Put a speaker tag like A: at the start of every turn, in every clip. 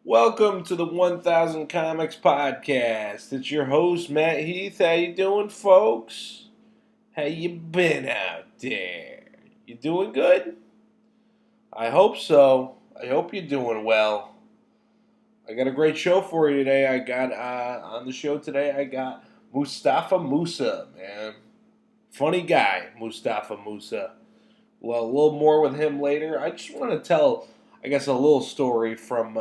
A: Welcome to the 1000 Comics Podcast. It's your host, Matt Heath. How you doing, folks? How you been out there? You doing good? I hope so. I hope you're doing well. I got a great show for you today. I got on the show today, I got Mustafe Mussa, man. Funny guy, Mustafe Mussa. Well, a little more with him later. I just want to tell, I guess, a little story from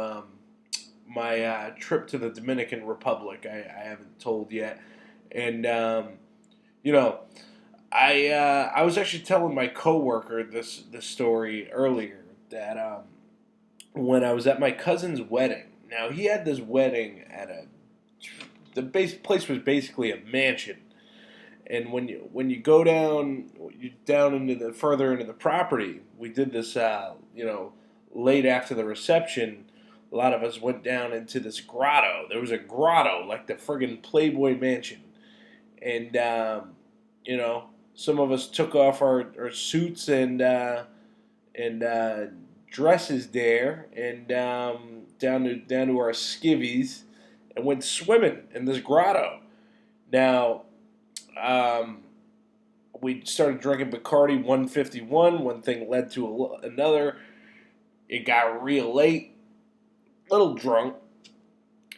A: my trip to the Dominican Republic. I haven't told yet, and you know, I was actually telling my coworker this story earlier that when I was at my cousin's wedding. Now he had this wedding at the base place was basically a mansion, and when you go down into the further into the property, we did this late after the reception. A lot of us went down into this grotto. There was a grotto like the friggin' Playboy Mansion, and some of us took off our suits and dresses there, and down to our skivvies, and went swimming in this grotto. Now, we started drinking Bacardi 151. One thing led to another. It got real late. Little drunk.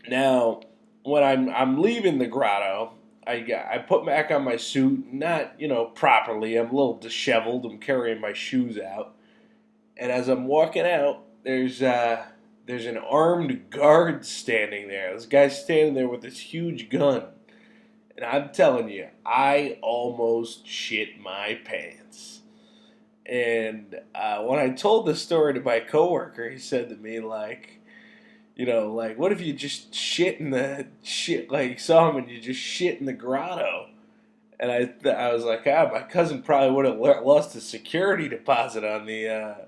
A: Now, when I'm leaving the grotto, I put back on my suit, not properly. I'm a little disheveled. I'm carrying my shoes out, and as I'm walking out, there's an armed guard standing there. This guy's standing there with this huge gun, and I'm telling you, I almost shit my pants. And when I told this story to my coworker, he said to me what if you just shit in the shit, like, saw him and you just shit in the grotto? And I was like, my cousin probably would have lost his security deposit on the,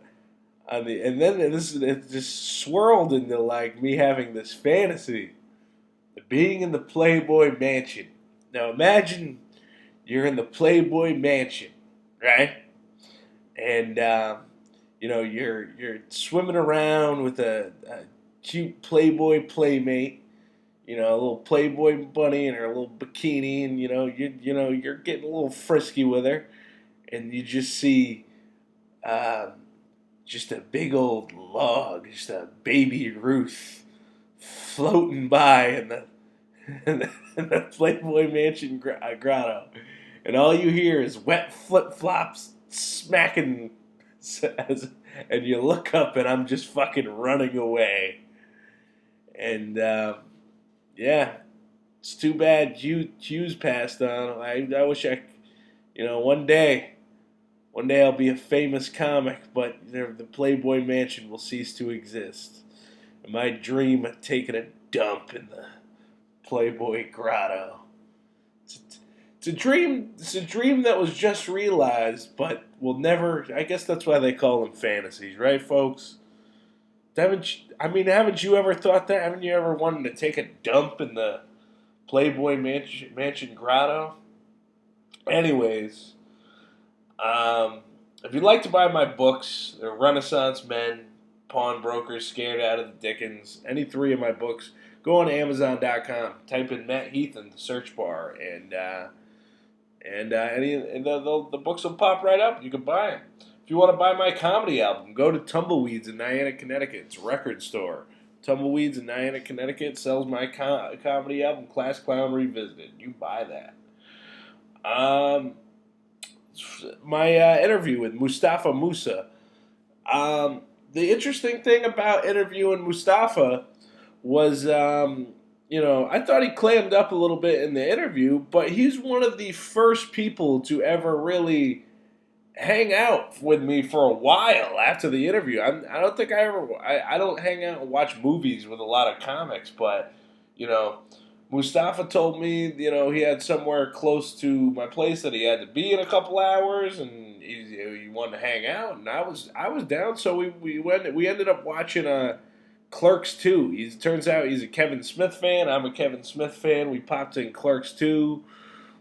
A: and then it just swirled into, like, me having this fantasy of being in the Playboy Mansion. Now imagine you're in the Playboy Mansion, right? And, you're swimming around with a cute Playboy playmate, a little Playboy bunny in her little bikini, and you're getting a little frisky with her, and you just see just a big old log, just a baby Ruth floating by in the Playboy Mansion grotto, and all you hear is wet flip flops smacking, and you look up, and I'm just fucking running away. And it's too bad Hughes passed on. I wish one day I'll be a famous comic, but the Playboy Mansion will cease to exist. And my dream of taking a dump in the Playboy Grotto. It's a dream. It's a dream that was just realized, but will never. I guess that's why they call them fantasies, right, folks? Haven't you ever thought that? Haven't you ever wanted to take a dump in the Playboy Mansion Grotto? Anyways, if you'd like to buy my books, they're Renaissance Men, Pawnbrokers, Scared Out of the Dickens, any three of my books, go on Amazon.com, type in Matt Heath in the search bar, and the books will pop right up. You can buy them. If you want to buy my comedy album, go to Tumbleweeds in Niantic, Connecticut. It's a record store. Tumbleweeds in Niantic, Connecticut sells my comedy album, Class Clown Revisited. You buy that. My interview with Mustafe Mussa. The interesting thing about interviewing Mustafa was, I thought he clammed up a little bit in the interview, but he's one of the first people to ever really hang out with me for a while after the interview. I don't think I don't hang out and watch movies with a lot of comics, but, Mustafa told me, he had somewhere close to my place that he had to be in a couple hours, and he wanted to hang out, and I was down, so we ended up watching Clerks 2. Turns out he's a Kevin Smith fan. I'm a Kevin Smith fan. We popped in Clerks 2.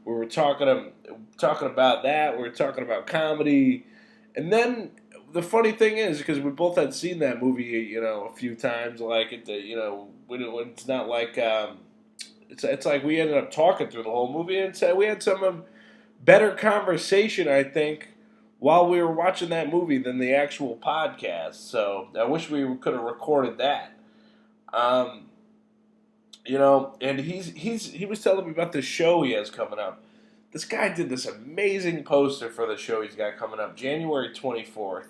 A: We were talking about that. We were talking about comedy. And then the funny thing is, because we both had seen that movie, a few times, like, when it's not like, it's like we ended up talking through the whole movie, and we had some better conversation, I think, while we were watching that movie than the actual podcast. So I wish we could have recorded that. And he was telling me about this show he has coming up. This guy did this amazing poster for the show he's got coming up, January 24th.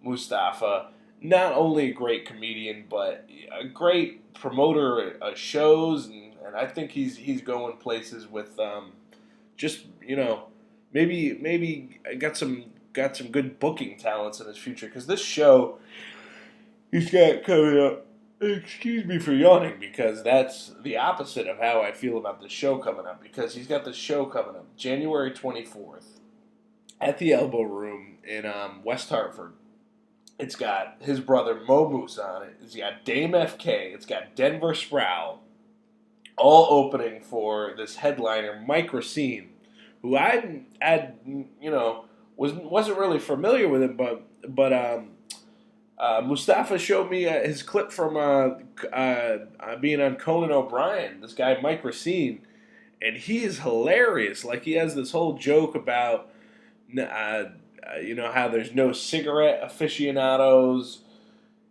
A: Mustafa, not only a great comedian, but a great promoter of shows, and I think he's going places with maybe got some good booking talents in his future, because this show he's got coming up. Excuse me for yawning, because that's the opposite of how I feel about this show coming up, because he's got this show coming up January 24th at the Elbow Room in West Hartford. It's got his brother Mo Mussa on it. It's got Dame FK. It's got Denver Sproul, all opening for this headliner, Mike Racine, who I wasn't really familiar with him, but Mustafa showed me his clip from being on Conan O'Brien. This guy Mike Racine, and he is hilarious. Like, he has this whole joke about how there's no cigarette aficionados.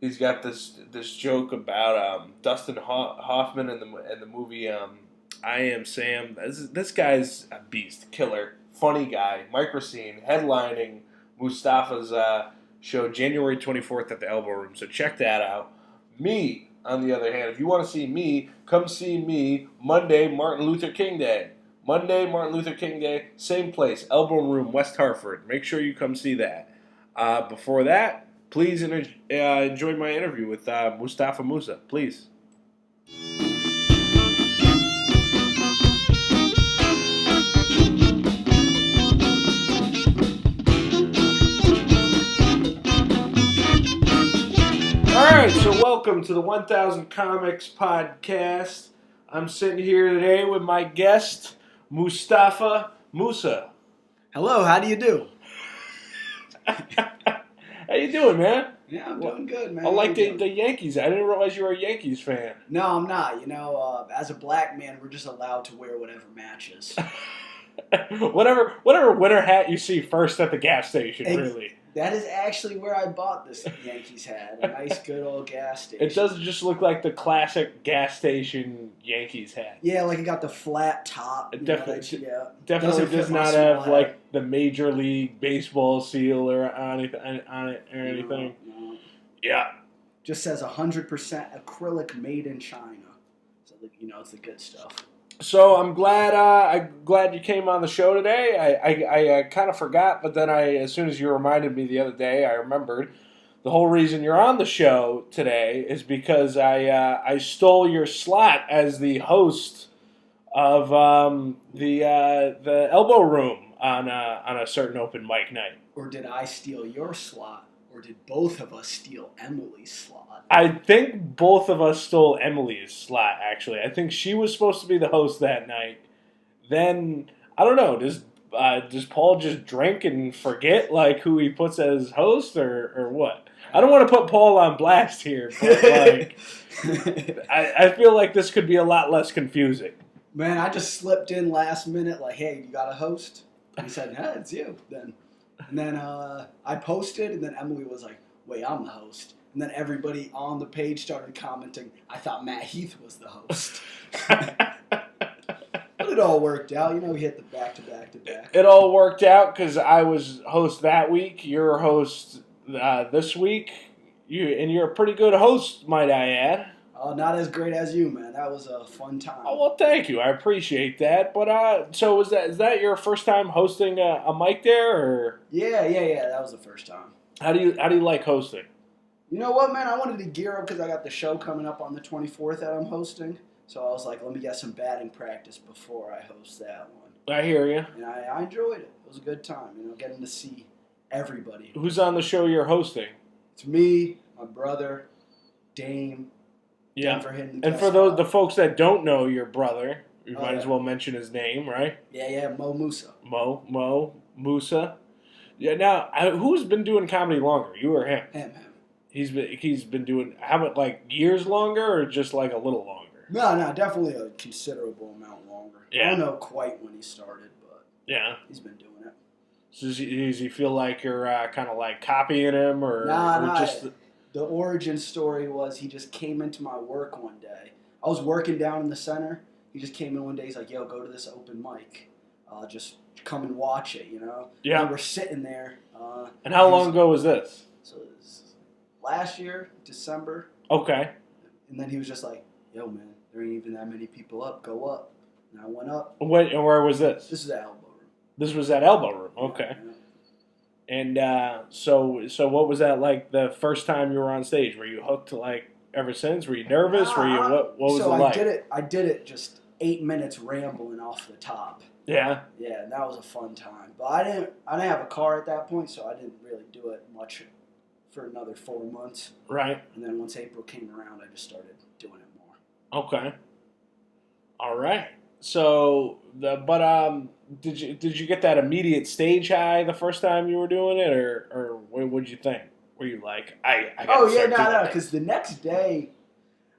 A: He's got this joke about Dustin Hoffman in the movie I Am Sam. This guy's a beast, killer, funny guy. Mike Racine headlining Mustafa's show January 24th at the Elbow Room. So check that out. Me, on the other hand, if you want to see me, come see me Monday, Martin Luther King Day. Monday, Martin Luther King Day, same place, Elbow Room, West Hartford. Make sure you come see that. Before that, please enjoy my interview with Mustafe Mussa. Please. All right, so welcome to the 1000 Comics podcast. I'm sitting here today with my guest, Mustafe Mussa.
B: Hello, how do you do?
A: How you doing, man?
B: Yeah, I'm doing good, man.
A: I like the Yankees. I didn't realize you were a Yankees fan.
B: No, I'm not. As a black man, we're just allowed to wear whatever matches.
A: whatever winter hat you see first at the gas station, really.
B: That is actually where I bought this Yankees hat. A nice, good old gas station.
A: It doesn't just look like the classic gas station Yankees hat.
B: Yeah, like it got the flat top.
A: It definitely does not have like the Major League Baseball seal or on it or anything.
B: No.
A: Yeah.
B: Just says 100% acrylic made in China. So it's the good stuff.
A: So I'm glad you came on the show today. I kind of forgot, but then as soon as you reminded me the other day, I remembered. The whole reason you're on the show today is because I stole your slot as the host of the Elbow Room on a certain open mic night.
B: Or did I steal your slot? Or did both of us steal Emily's slot?
A: I think both of us stole Emily's slot, actually. I think she was supposed to be the host that night. Then, I don't know, does Paul just drink and forget like who he puts as host or what? I don't want to put Paul on blast here, but like, I feel like this could be a lot less confusing.
B: Man, I just slipped in last minute like, hey, you got a host? And he said, yeah, it's you then. And then I posted, and then Emily was like, wait, I'm the host. And then everybody on the page started commenting, I thought Matt Heath was the host. But it all worked out. We hit the back-to-back-to-back.
A: It all worked out because I was host that week. You're host this week. You're a pretty good host, might I add.
B: Oh, not as great as you, man. That was a fun time.
A: Oh, well, thank you. I appreciate that. But so is that your first time hosting a mic there, or?
B: Yeah. That was the first time.
A: How do you like hosting?
B: You know what, man? I wanted to gear up because I got the show coming up on the 24th that I'm hosting. So I was like, let me get some batting practice before I host that one.
A: I hear you.
B: And I enjoyed it. It was a good time, getting to see everybody.
A: Who's on the show you're hosting?
B: It's me, my brother, Dame.
A: Yeah. And for the folks that don't know your brother, you might as well mention his name, right?
B: Yeah, Mo Mussa.
A: Mo Mussa. Yeah. Now, who's been doing comedy longer, you or him?
B: Him.
A: He's been doing how about like years longer or just like a little longer?
B: No, definitely a considerable amount longer.
A: Yeah.
B: I don't know quite when he started, but
A: yeah,
B: he's been doing it.
A: So does he feel like you're kind of like copying him or just
B: the origin story was he just came into my work one day. I was working down in the center. He just came in one day. He's like, "Yo, go to this open mic. Just come and watch it."
A: Yeah.
B: And we're sitting there.
A: And how long ago was this?
B: So it was last year, December.
A: Okay.
B: And then he was just like, "Yo, man, there ain't even that many people up. Go up." And I went up.
A: And where was this?
B: This is at Elbow Room.
A: This was at Elbow Room. Okay.
B: Yeah.
A: And so what was that like the first time you were on stage? Were you hooked like ever since? Were you nervous? Were you what was it like?
B: I did it just 8 minutes rambling off the top.
A: Yeah.
B: Yeah, that was a fun time. But I didn't have a car at that point, so I didn't really do it much for another 4 months.
A: Right.
B: And then once April came around, I just started doing it more.
A: Okay. All right. So did you get that immediate stage high the first time you were doing it, or what did you think? Were you like, I got
B: because the next day,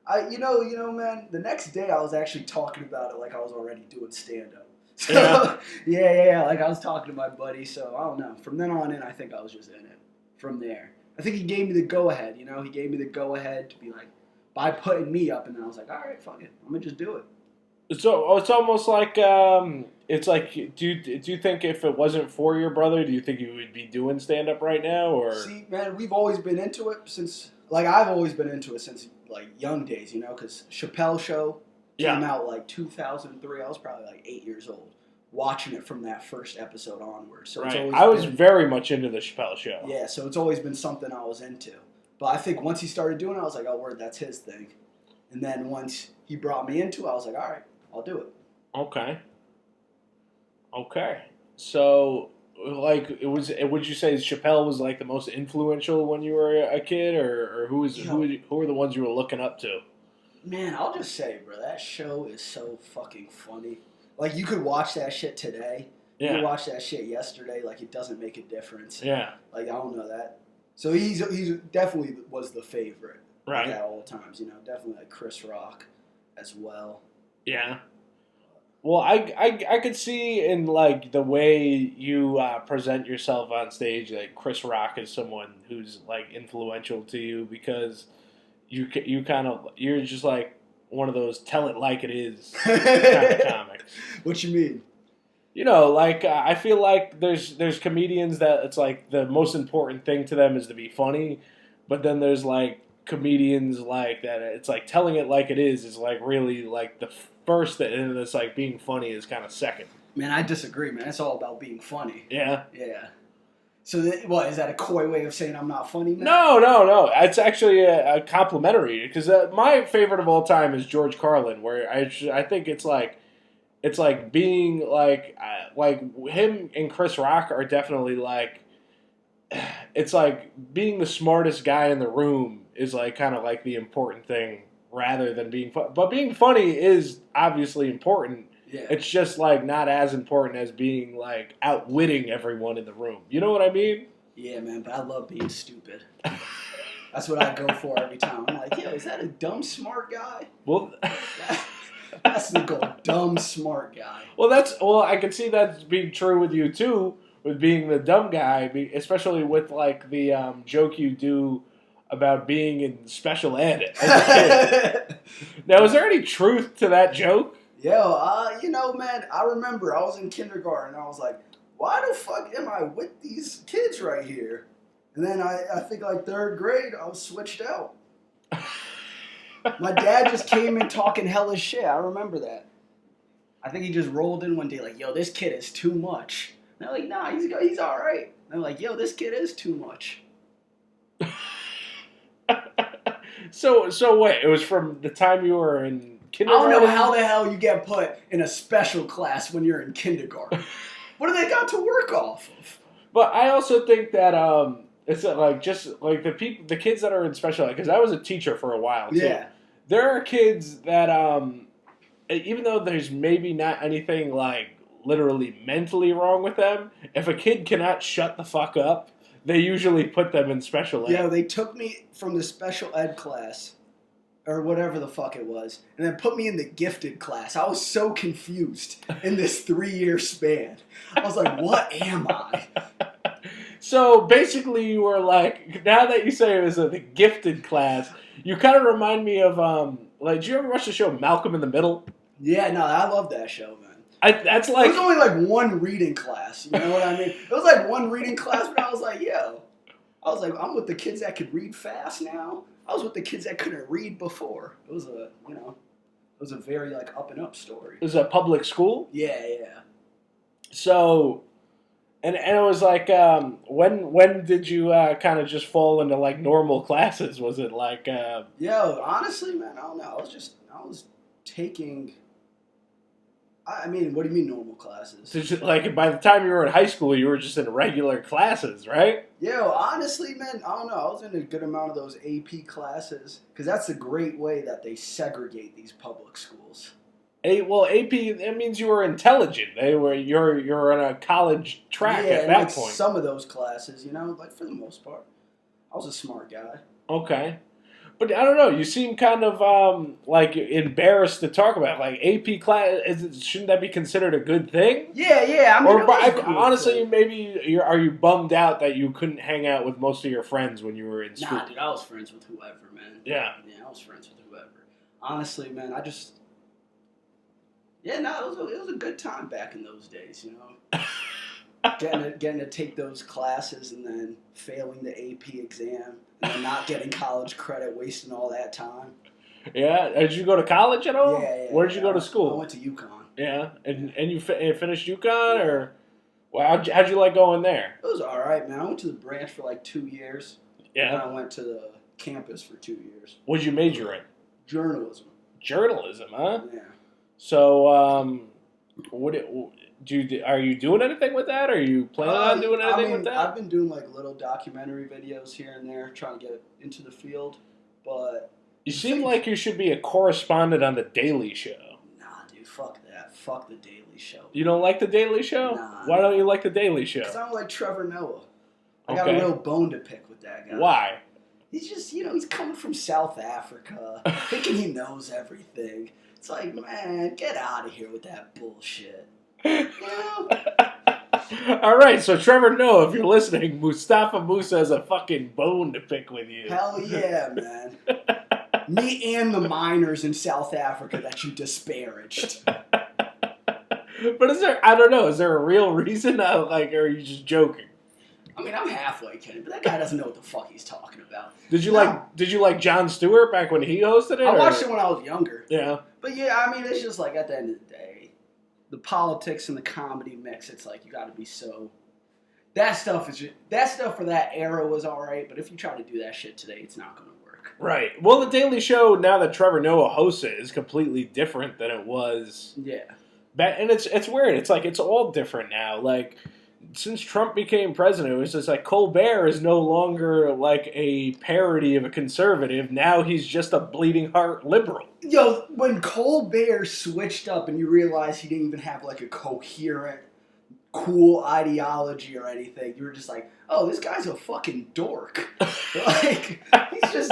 B: man, the next day I was actually talking about it like I was already doing stand up. So, yeah, like I was talking to my buddy. So I don't know. From then on in, I think I was just in it. From there, I think he gave me the go ahead. He gave me the go ahead to be like by putting me up, and then I was like, all right, fuck it, I'm gonna just do it.
A: So it's almost like it's like do you think if it wasn't for your brother, do you think you would be doing stand up right now? Or
B: see, man, we've always been into it since I've always been into it since like young days, because Chappelle Show came out like 2003. I was probably like 8 years old, watching it from that first episode onward. So
A: right.
B: It's always
A: I was very much into the Chappelle Show.
B: Yeah, so it's always been something I was into. But I think once he started doing it, I was like, oh, word, that's his thing. And then once he brought me into it, I was like, all right, I'll do it.
A: Okay. So, like, would you say Chappelle was like the most influential when you were a kid, or who were the ones you were looking up to?
B: Man, I'll just say, bro, that show is so fucking funny. Like, you could watch that shit today. Yeah. You could watch that shit yesterday. Like, it doesn't make a difference.
A: Yeah.
B: Like, I don't know that. So he's definitely was the favorite.
A: Right.
B: At all times, definitely like Chris Rock as well.
A: Yeah. Well, I could see in like the way you present yourself on stage that Chris Rock is someone who's like influential to you because you're just like one of those tell it like it is kind of comics.
B: What you mean?
A: Like I feel like there's comedians that it's like the most important thing to them is to be funny, but then there's like comedians like that it's like telling it like it is like really like the first thing, and it's like being funny is kind of second. Man,
B: I disagree, man. It's all about being funny.
A: Yeah.
B: So what, is that a coy way of saying I'm not funny, man?
A: No. It's actually a complimentary because my favorite of all time is George Carlin, where I think it's like being like him and Chris Rock are definitely like it's like being the smartest guy in the room is like kind of like the important thing rather than being funny. But being funny is obviously important.
B: Yeah.
A: It's just like not as important as being like outwitting everyone in the room. You know what I mean?
B: Yeah, man, but I love being stupid. That's what I go for every time. I'm like, yo, is that a dumb smart guy?
A: Well,
B: that's the goal. Dumb smart guy.
A: Well, I can see that being true with you too, with being the dumb guy, especially with like the joke you do about being in special ed as a kid. Now, is there any truth to that joke?
B: Yo, man, I remember I was in kindergarten and I was like, why the fuck am I with these kids right here? And then I think like third grade, I was switched out. My dad just came in talking hella shit. I remember that. I think he just rolled in one day like, yo, this kid is too much. And they're like, nah, he's all right. And they're like, yo, this kid is too much.
A: So wait, it was from the time you were in kindergarten?
B: I don't know how the hell you get put in a special class when you're in kindergarten. What do they got to work off of?
A: But I also think that it's like just like the kids that are in special ed, because I was a teacher for a while too.
B: Yeah.
A: There are kids that even though there's maybe not anything like literally mentally wrong with them. If a kid cannot shut the fuck up, they usually put them in special ed.
B: Yeah, they took me from the special ed class, or whatever the fuck it was, and then put me in the gifted class. I was so confused in this 3-year span. I was like, what am I?
A: So basically you were like, now that you say it was the gifted class, you kind of remind me of, did you ever watch the show Malcolm in the Middle?
B: Yeah, no, I love that show, man.
A: That's like...
B: It was only like one reading class, you know what I mean? It was like one reading class, but I was like, I'm with the kids that could read fast now. I was with the kids that couldn't read before. It was a very like up and up story.
A: It was a public school?
B: Yeah.
A: So, and it was like, when did you kind of just fall into like normal classes? Was it like...
B: honestly, man, I don't know. I was taking... I mean, what do you mean normal classes?
A: Like, by the time you were in high school, you were just in regular classes, right?
B: Honestly, man, I don't know. I was in a good amount of those AP classes, because that's a great way that they segregate these public schools.
A: Well, AP, that means you were intelligent. You're on a college track at that point.
B: Some of those classes, like for the most part, I was a smart guy.
A: Okay. But I don't know. You seem kind of like embarrassed to talk about like AP class. Shouldn't that be considered a good thing?
B: Yeah. I mean,
A: honestly, maybe are you bummed out that you couldn't hang out with most of your friends when you were in school?
B: Nah, dude, I was friends with whoever, man.
A: Yeah,
B: I was friends with whoever. Honestly, man, it was a good time back in those days, getting to take those classes and then failing the AP exam. And then not getting college credit, wasting all that time.
A: Yeah, did you go to college at all?
B: Yeah.
A: Where did you go to school?
B: I went to UConn.
A: Yeah, and you finished UConn, or how'd you like going there?
B: It was all right, man. I went to the branch for like 2 years.
A: Yeah.
B: And I went to the campus for 2 years.
A: What'd you major in?
B: Journalism.
A: Journalism, huh?
B: Yeah.
A: So, are you doing anything with that? Are you planning on doing anything with that?
B: I've been doing like little documentary videos here and there, trying to get into the field, but...
A: You seem like you should be a correspondent on The Daily Show.
B: Nah, dude, fuck that. Fuck The Daily Show.
A: You don't like The Daily Show?
B: Nah.
A: Why don't you like The Daily Show?
B: Because I don't like Trevor Noah. I got a real bone to pick with that guy.
A: Why?
B: He's just, he's coming from South Africa, thinking he knows everything. It's like, man, get out of here with that bullshit.
A: All right, so Trevor Noah, if you're listening, Mustafa Mussa has a fucking bone to pick with you.
B: Hell yeah, man. Me and the miners in South Africa that you disparaged.
A: But is there a real reason? Or are you just joking?
B: I mean, I'm halfway kidding, but that guy doesn't know what the fuck he's talking about.
A: Did you like Jon Stewart back when he hosted it?
B: I watched it when I was younger.
A: Yeah.
B: But yeah, I mean, it's just like at the end of the day, the politics and the comedy mix, it's like you got to be so... That stuff for that era was all right, but if you try to do that shit today, it's not going to work.
A: Right. Well, The Daily Show, now that Trevor Noah hosts it, is completely different than it was.
B: Yeah.
A: And it's weird. It's like it's all different now. Like, since Trump became president, it was just like Colbert is no longer like a parody of a conservative. Now he's just a bleeding heart liberal.
B: Yo, when Colbert switched up and you realize he didn't even have like a coherent, cool ideology or anything, you were just like, oh, this guy's a fucking dork. Like, he's just,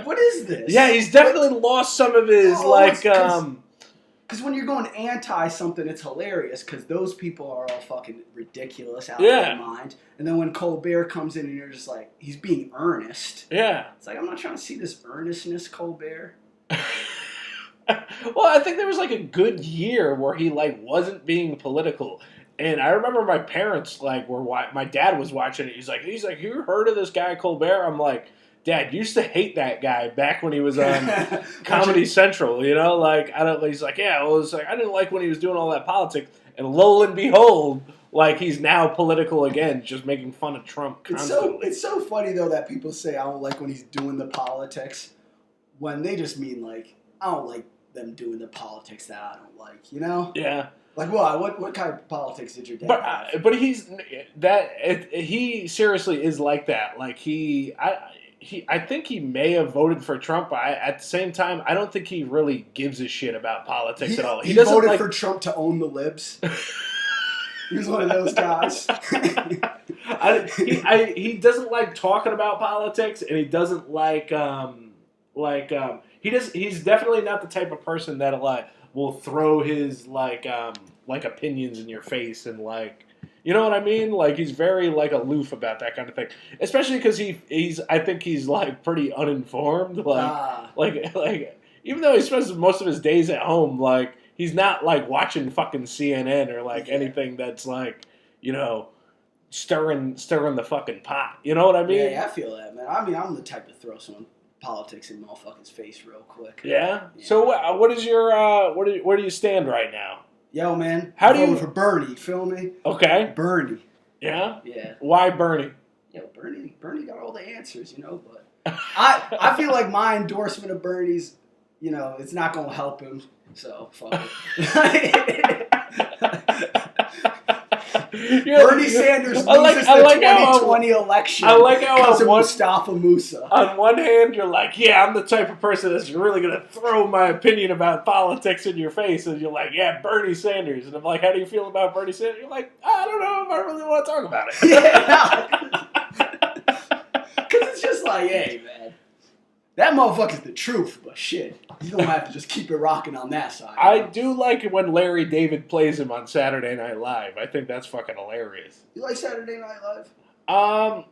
B: what is this?
A: Yeah, he's definitely lost some of his,
B: Because when you're going anti-something, it's hilarious because those people are all fucking ridiculous out of their mind. And then when Colbert comes in and you're just like, he's being earnest.
A: Yeah.
B: It's like, I'm not trying to see this earnestness, Colbert.
A: Well, I think there was like a good year where he like wasn't being political. And I remember my parents my dad was watching it. He's like, you heard of this guy Colbert? I'm like, Dad used to hate that guy back when he was on Comedy Central, he's like, yeah, well, it's like, I didn't like when he was doing all that politics. And lo and behold, like, he's now political again, just making fun of Trump constantly.
B: It's so funny, though, that people say I don't like when he's doing the politics, when they just mean, like, I don't like them doing the politics that I don't like,
A: Yeah.
B: Like, what kind of politics did your dad have?
A: But he seriously is like that. Like, I think he may have voted for Trump, but at the same time, I don't think he really gives a shit about politics at all.
B: He voted for Trump to own the libs. He was one of those guys.
A: He doesn't like talking about politics, and he doesn't he's definitely not the type of person that will throw his opinions in your face and you know what I mean? Like he's very aloof about that kind of thing, especially because I think he's pretty uninformed. Even though he spends most of his days at home, he's not watching fucking CNN or anything that's stirring the fucking pot. You know what I mean?
B: Yeah, I feel that, man. I mean, I'm the type to throw some politics in motherfucker's face real quick.
A: Yeah. So what is your where do you stand right now?
B: Yo, man.
A: How do you
B: voting for Bernie? Feel me?
A: Okay.
B: Bernie.
A: Yeah.
B: Yeah.
A: Why Bernie?
B: Yo, Bernie got all the answers, but I feel like my endorsement of Bernie's, it's not gonna help him. So fuck it. Bernie Sanders loses the 2020 election because of Mustafa Mussa.
A: On one hand, you're I'm the type of person that's really going to throw my opinion about politics in your face. And you're Bernie Sanders. And I'm how do you feel about Bernie Sanders? You're I don't know if I really want to talk about it.
B: Because it's just hey, man. That motherfucker's the truth, but shit, you don't have to just keep it rocking on that side.
A: I do like it when Larry David plays him on Saturday Night Live. I think that's fucking hilarious.
B: You like Saturday Night Live?
A: I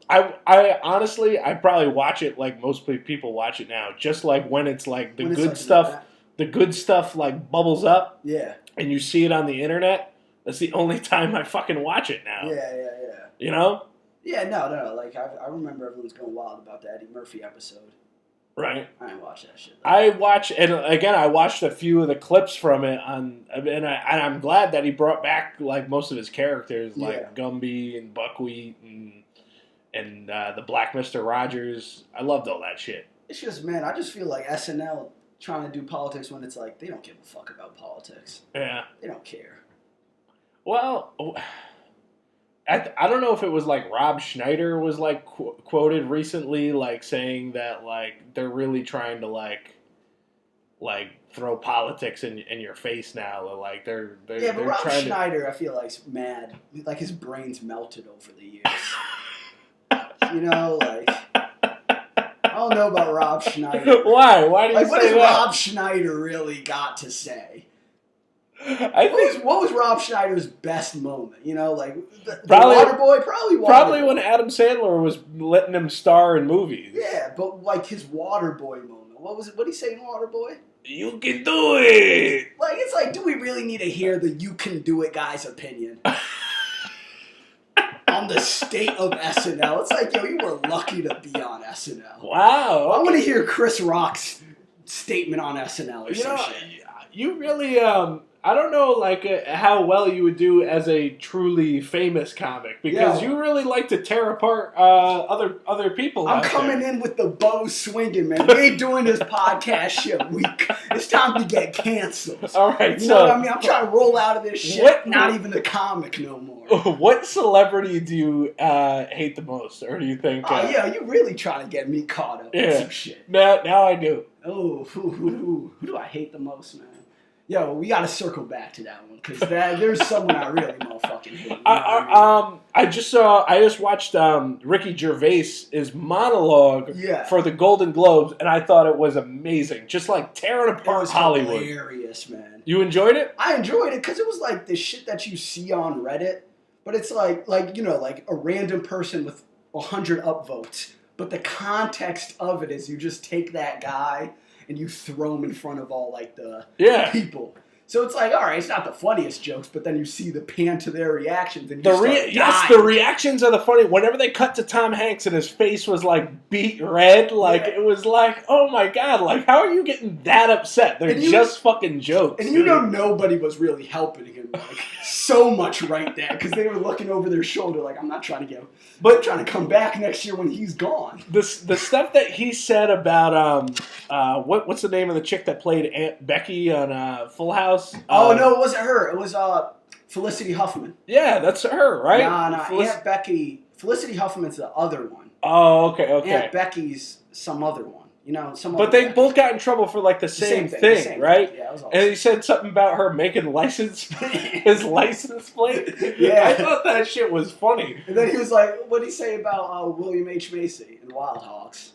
A: honestly, I probably watch it like most people watch it now. Just when it's the good stuff bubbles up.
B: Yeah.
A: And you see it on the internet. That's the only time I fucking watch it now.
B: Yeah.
A: You know?
B: Yeah, no. I remember everyone's going wild about the Eddie Murphy episode.
A: Right.
B: I didn't watch that shit.
A: I watched a few of the clips from it and I'm glad that he brought back most of his characters Gumby and Buckwheat and the Black Mr. Rogers. I loved all that shit.
B: It's just, man, I just feel like SNL trying to do politics when it's they don't give a fuck about politics.
A: Yeah.
B: They don't care.
A: Well, I don't know if it was Rob Schneider was quoted recently saying that they're really trying to throw politics in your face now. They're
B: but Rob Schneider I feel like's mad. His brain's melted over the years. I don't know about Rob Schneider.
A: Why? Why do you say
B: what
A: that?
B: has Rob Schneider really got to say? What was Rob Schneider's best moment? The Waterboy? Probably Waterboy.
A: Probably when Adam Sandler was letting him star in movies.
B: Yeah, but his Waterboy moment. What was it? What did he say in Waterboy?
A: You can do it!
B: It's do we really need to hear the you can do it guy's opinion? On the state of SNL. It's yo, you were lucky to be on SNL.
A: Wow. Okay.
B: I want to hear Chris Rock's statement on SNL or some shit.
A: You really, I don't know, how well you would do as a truly famous comic because you really like to tear apart other people.
B: I'm coming in with the bow swinging, man. We ain't doing this podcast shit. It's time to get canceled.
A: All right,
B: you know what I mean? I'm trying to roll out of this shit. Not even a comic no more.
A: What celebrity do you hate the most, or do you think?
B: You really trying to get me caught up in some shit.
A: Now I do.
B: Oh, who do I hate the most, man? Yo, we gotta circle back to that one because there's someone I really motherfucking hate.
A: I just watched Ricky Gervais' monologue for the Golden Globes, and I thought it was amazing. Just tearing apart Hollywood.
B: Hilarious, man.
A: You enjoyed it?
B: I enjoyed it because it was the shit that you see on Reddit, but it's like a random person with 100 upvotes. But the context of it is you just take that guy and you throw him in front of all the people. So it's all right, it's not the funniest jokes, but then you see the pan to their reactions and
A: the reactions are the funny. Whenever they cut to Tom Hanks and his face was beet red, it was oh my god, how are you getting that upset? They're just fucking jokes.
B: And nobody was really helping him so much right there because they were looking over their shoulder I'm not trying to I'm trying to come back next year when he's gone.
A: The stuff that he said about what's the name of the chick that played Aunt Becky on Full House?
B: No, it wasn't her. It was Felicity Huffman.
A: Yeah, that's her, right?
B: Nah, Aunt Becky. Felicity Huffman's the other one.
A: Oh, okay.
B: Aunt Becky's some other one. some.
A: But they both got in trouble for like the same thing, right?
B: Yeah, it was awesome.
A: And he said something about her making his license plate.
B: Yeah,
A: I thought that shit was funny.
B: And then he was like, "What did he say about William H. Macy and Wild Hogs?"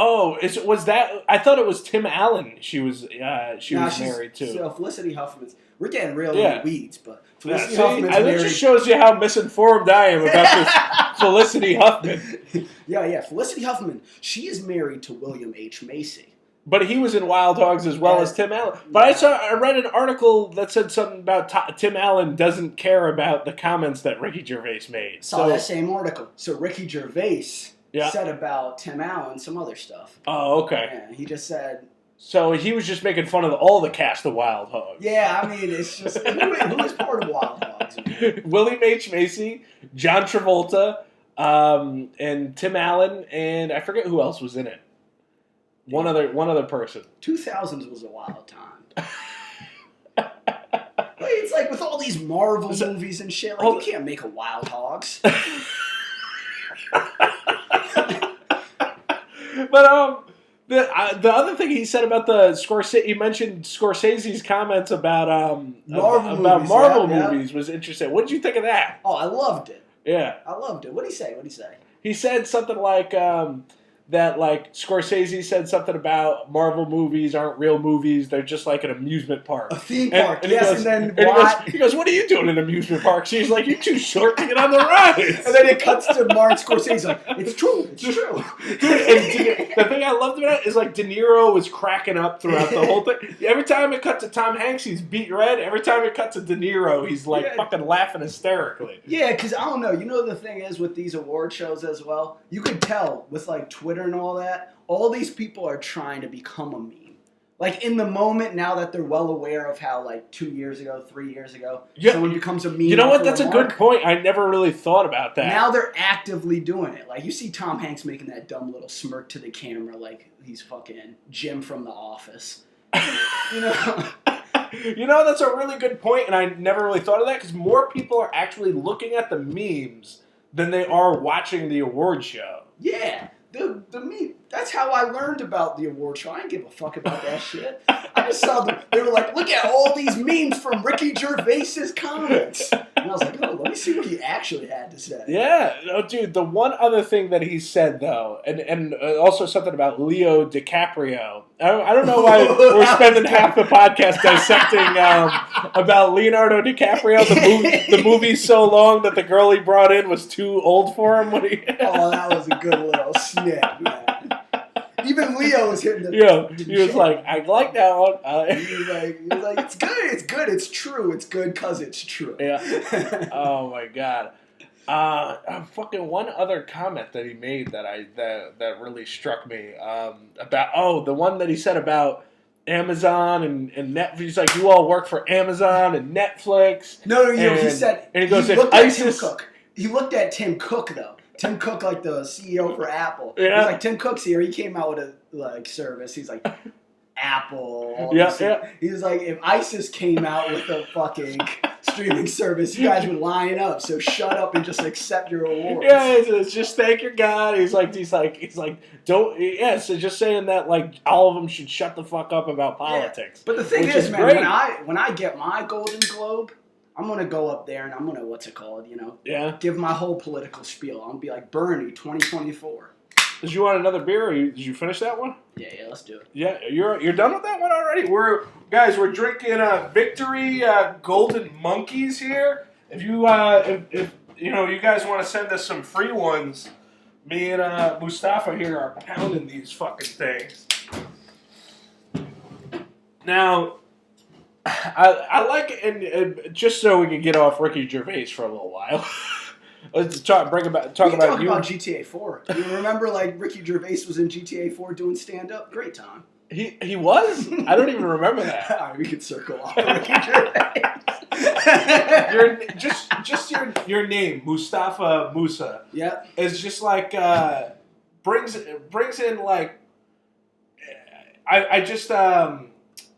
A: Oh, was that? I thought it was Tim Allen. She was married to.
B: So Felicity Huffman's. We're getting real in the weeds, but Felicity Huffman's
A: married. That just shows you how misinformed I am about this Felicity Huffman.
B: Yeah. Felicity Huffman. She is married to William H. Macy.
A: But he was in Wild Hogs as well as Tim Allen. But I read an article that said something about Tim Allen doesn't care about the comments that Ricky Gervais made.
B: Saw that same article. So Ricky Gervais said about Tim Allen some other stuff.
A: Oh, okay.
B: Yeah, he just said.
A: So he was just making fun of all the cast of Wild Hogs.
B: Yeah, I mean, it's just who is part of Wild Hogs?
A: William H. Macy, John Travolta, and Tim Allen, and I forget who else was in it. One other person.
B: 2000s was a wild time. It's like with all these Marvel movies and shit, like you can't make a Wild Hogs.
A: But the other thing he said about the Scorsese, he mentioned Scorsese's comments about Marvel movies was interesting. What did you think of that?
B: Oh, I loved it.
A: Yeah,
B: I loved it. What did he say?
A: He said something like that, like Scorsese said something about Marvel movies aren't real movies; they're just like an amusement park,
B: a theme park.
A: And he goes, "What are you doing in an amusement park?" She's like, "You're too short to get on the rides."
B: And then it cuts to Martin Scorsese like, "It's true, it's true."
A: Dude, the thing I loved about it is like De Niro was cracking up throughout the whole thing. Every time it cut to Tom Hanks, he's beat red. Every time it cut to De Niro, he's like fucking laughing hysterically.
B: Yeah, because I don't know. The thing is with these award shows as well, you can tell with like Twitter and all that, all these people are trying to become a meme. Like in the moment, now that they're well aware of how like 2 years ago, 3 years ago, someone becomes a meme.
A: You know what? That's a good point. I never really thought about that.
B: Now they're actively doing it. Like you see Tom Hanks making that dumb little smirk to the camera like he's fucking Jim from The Office.
A: That's a really good point, and I never really thought of that because more people are actually looking at the memes than they are watching the award show.
B: Yeah. The meme. That's how I learned about the award show. I didn't give a fuck about that shit. I just saw them. They were like, look at all these memes from Ricky Gervais's comments. And I was like, oh, let me see what he actually had to say.
A: Yeah. Oh, dude, the one other thing that he said, though, and also something about Leo DiCaprio. I don't know why we're spending half the podcast dissecting about Leonardo DiCaprio. The movie's so long that the girl he brought in was too old for him.
B: Oh, that was a good little snip, man. Even Leo was hitting the...
A: Yeah, he was like, I like that one.
B: He was like, it's good, it's true, it's good because it's true.
A: Yeah. Oh, my God. Fucking one other comment that he made that really struck me about the one that he said about Amazon and Netflix. He's like, you all work for Amazon and Netflix.
B: No, he said,
A: and he goes,
B: he looked at Tim Cook. He looked at Tim Cook though. Tim Cook, like the CEO for Apple.
A: Yeah.
B: He's like, Tim Cook's here. He came out with a service. He's like, Apple. He was like, if ISIS came out with a fucking streaming service, you guys would line up. So shut up and just accept your awards.
A: Yeah, it's just thank your God. He's like, don't. Yeah, so just saying that like all of them should shut the fuck up about politics.
B: Yeah. But the thing is, man, when I get my Golden Globe, I'm going to go up there and I'm going to, give my whole political spiel. I'm going to be like, Bernie, 2024.
A: Did you want another beer? Or did you finish that one?
B: Yeah, let's do it.
A: Yeah, you're done with that one already? We're drinking Victory Golden Monkeys here. If you you guys want to send us some free ones, me and Mustafa here are pounding these fucking things. Now, I like it, and just so we can get off Ricky Gervais for a little while. Let's talk about
B: GTA 4. You remember, like, Ricky Gervais was in GTA 4 doing stand-up? Great time.
A: He was? I don't even remember that.
B: All right, we could circle off Ricky Gervais.
A: your name, Mustafe Mussa.
B: Yeah.
A: Is just like brings in like I just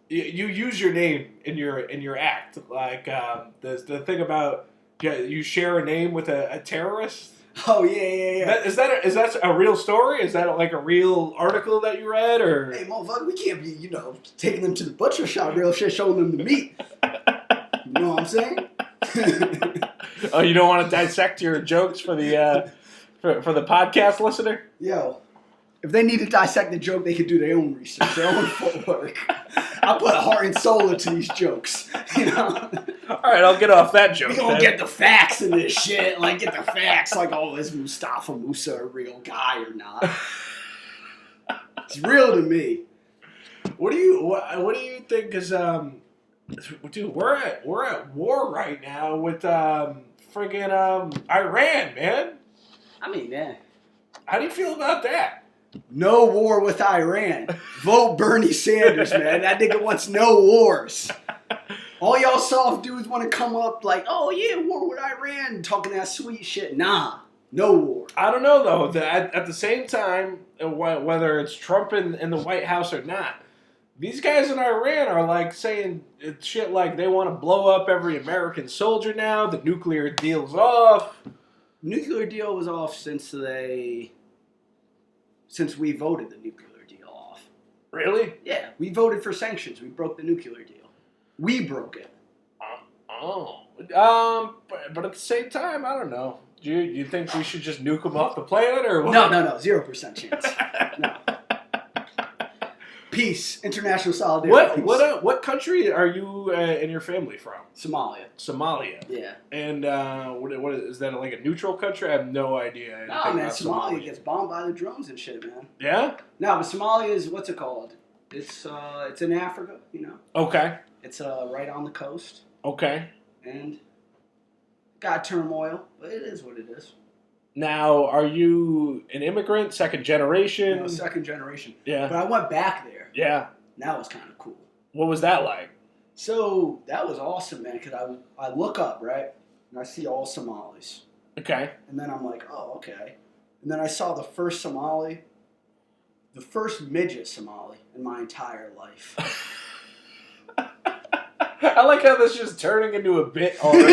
A: you use your name in your act, like the thing about you share a name with a terrorist.
B: Oh yeah.
A: Is that a real story? Is that like a real article that you read, or?
B: Hey, motherfucker, we can't be, taking them to the butcher shop, real shit, showing them the meat. You know what I'm saying?
A: Oh, you don't want to dissect your jokes for the for the podcast listener?
B: Yo, if they need to dissect the joke, they can do their own research, their own footwork. I put heart and soul into these jokes,
A: All right, I'll get off that joke.
B: We gonna get the facts in this shit. Like, get the facts. Like, oh, is Mustafa Mussa a real guy or not? It's real to me.
A: What do you think is dude? We're at war right now with friggin' Iran, man.
B: I mean, yeah.
A: How do you feel about that?
B: No war with Iran. Vote Bernie Sanders, man. That nigga wants no wars. All y'all soft dudes want to come up like, oh yeah, war with Iran, talking that sweet shit. Nah, no war.
A: I don't know though. At the same time, whether it's Trump in the White House or not, these guys in Iran are like saying shit like they want to blow up every American soldier now. The nuclear deal's off.
B: Nuclear deal was off since we voted the nuclear deal off.
A: Really?
B: Yeah, we voted for sanctions. We broke the nuclear deal. We broke it.
A: But at the same time, I don't know. Do you think we should just nuke them off the planet or what?
B: No, 0% chance. No. Peace, international solidarity.
A: What country are you and your family from?
B: Somalia. Yeah.
A: And what is that, like a neutral country? I have no idea.
B: No, man, Somalia gets bombed by the drones and shit, man.
A: Yeah?
B: No, but Somalia is, what's it called? It's in Africa,
A: Okay.
B: It's right on the coast.
A: Okay.
B: And got turmoil, but it is what it is.
A: Now, are you an immigrant, second generation?
B: No, second generation.
A: Yeah.
B: But I went back there.
A: Yeah.
B: That was kind of cool.
A: What was that like?
B: So, that was awesome, man, because I look up, right, and I see all Somalis.
A: Okay.
B: And then I'm like, oh, okay. And then I saw the first midget Somali in my entire life.
A: I like how this is just turning into a bit already.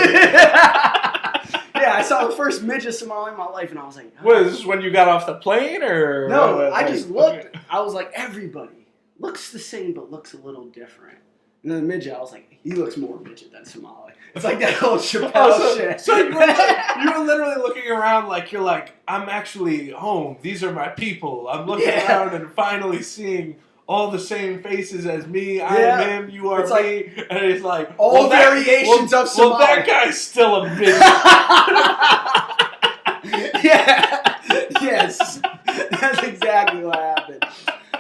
B: Yeah, I saw the first midget Somali in my life, and I was like, oh.
A: What, is this when you got off the plane, or?
B: No, I just looked. I was like, everybody looks the same, but looks a little different. And then the midget, I was like, he looks more midget than Somali. It's like that old Chappelle shit.
A: So you were literally looking around like you're like, I'm actually home. These are my people. I'm looking around and finally seeing all the same faces as me. I am him. You are
B: it's
A: me. And it's like
B: all variations of Somali.
A: Well, that guy's still a midget.
B: Yeah. Yes. That's exactly what happened.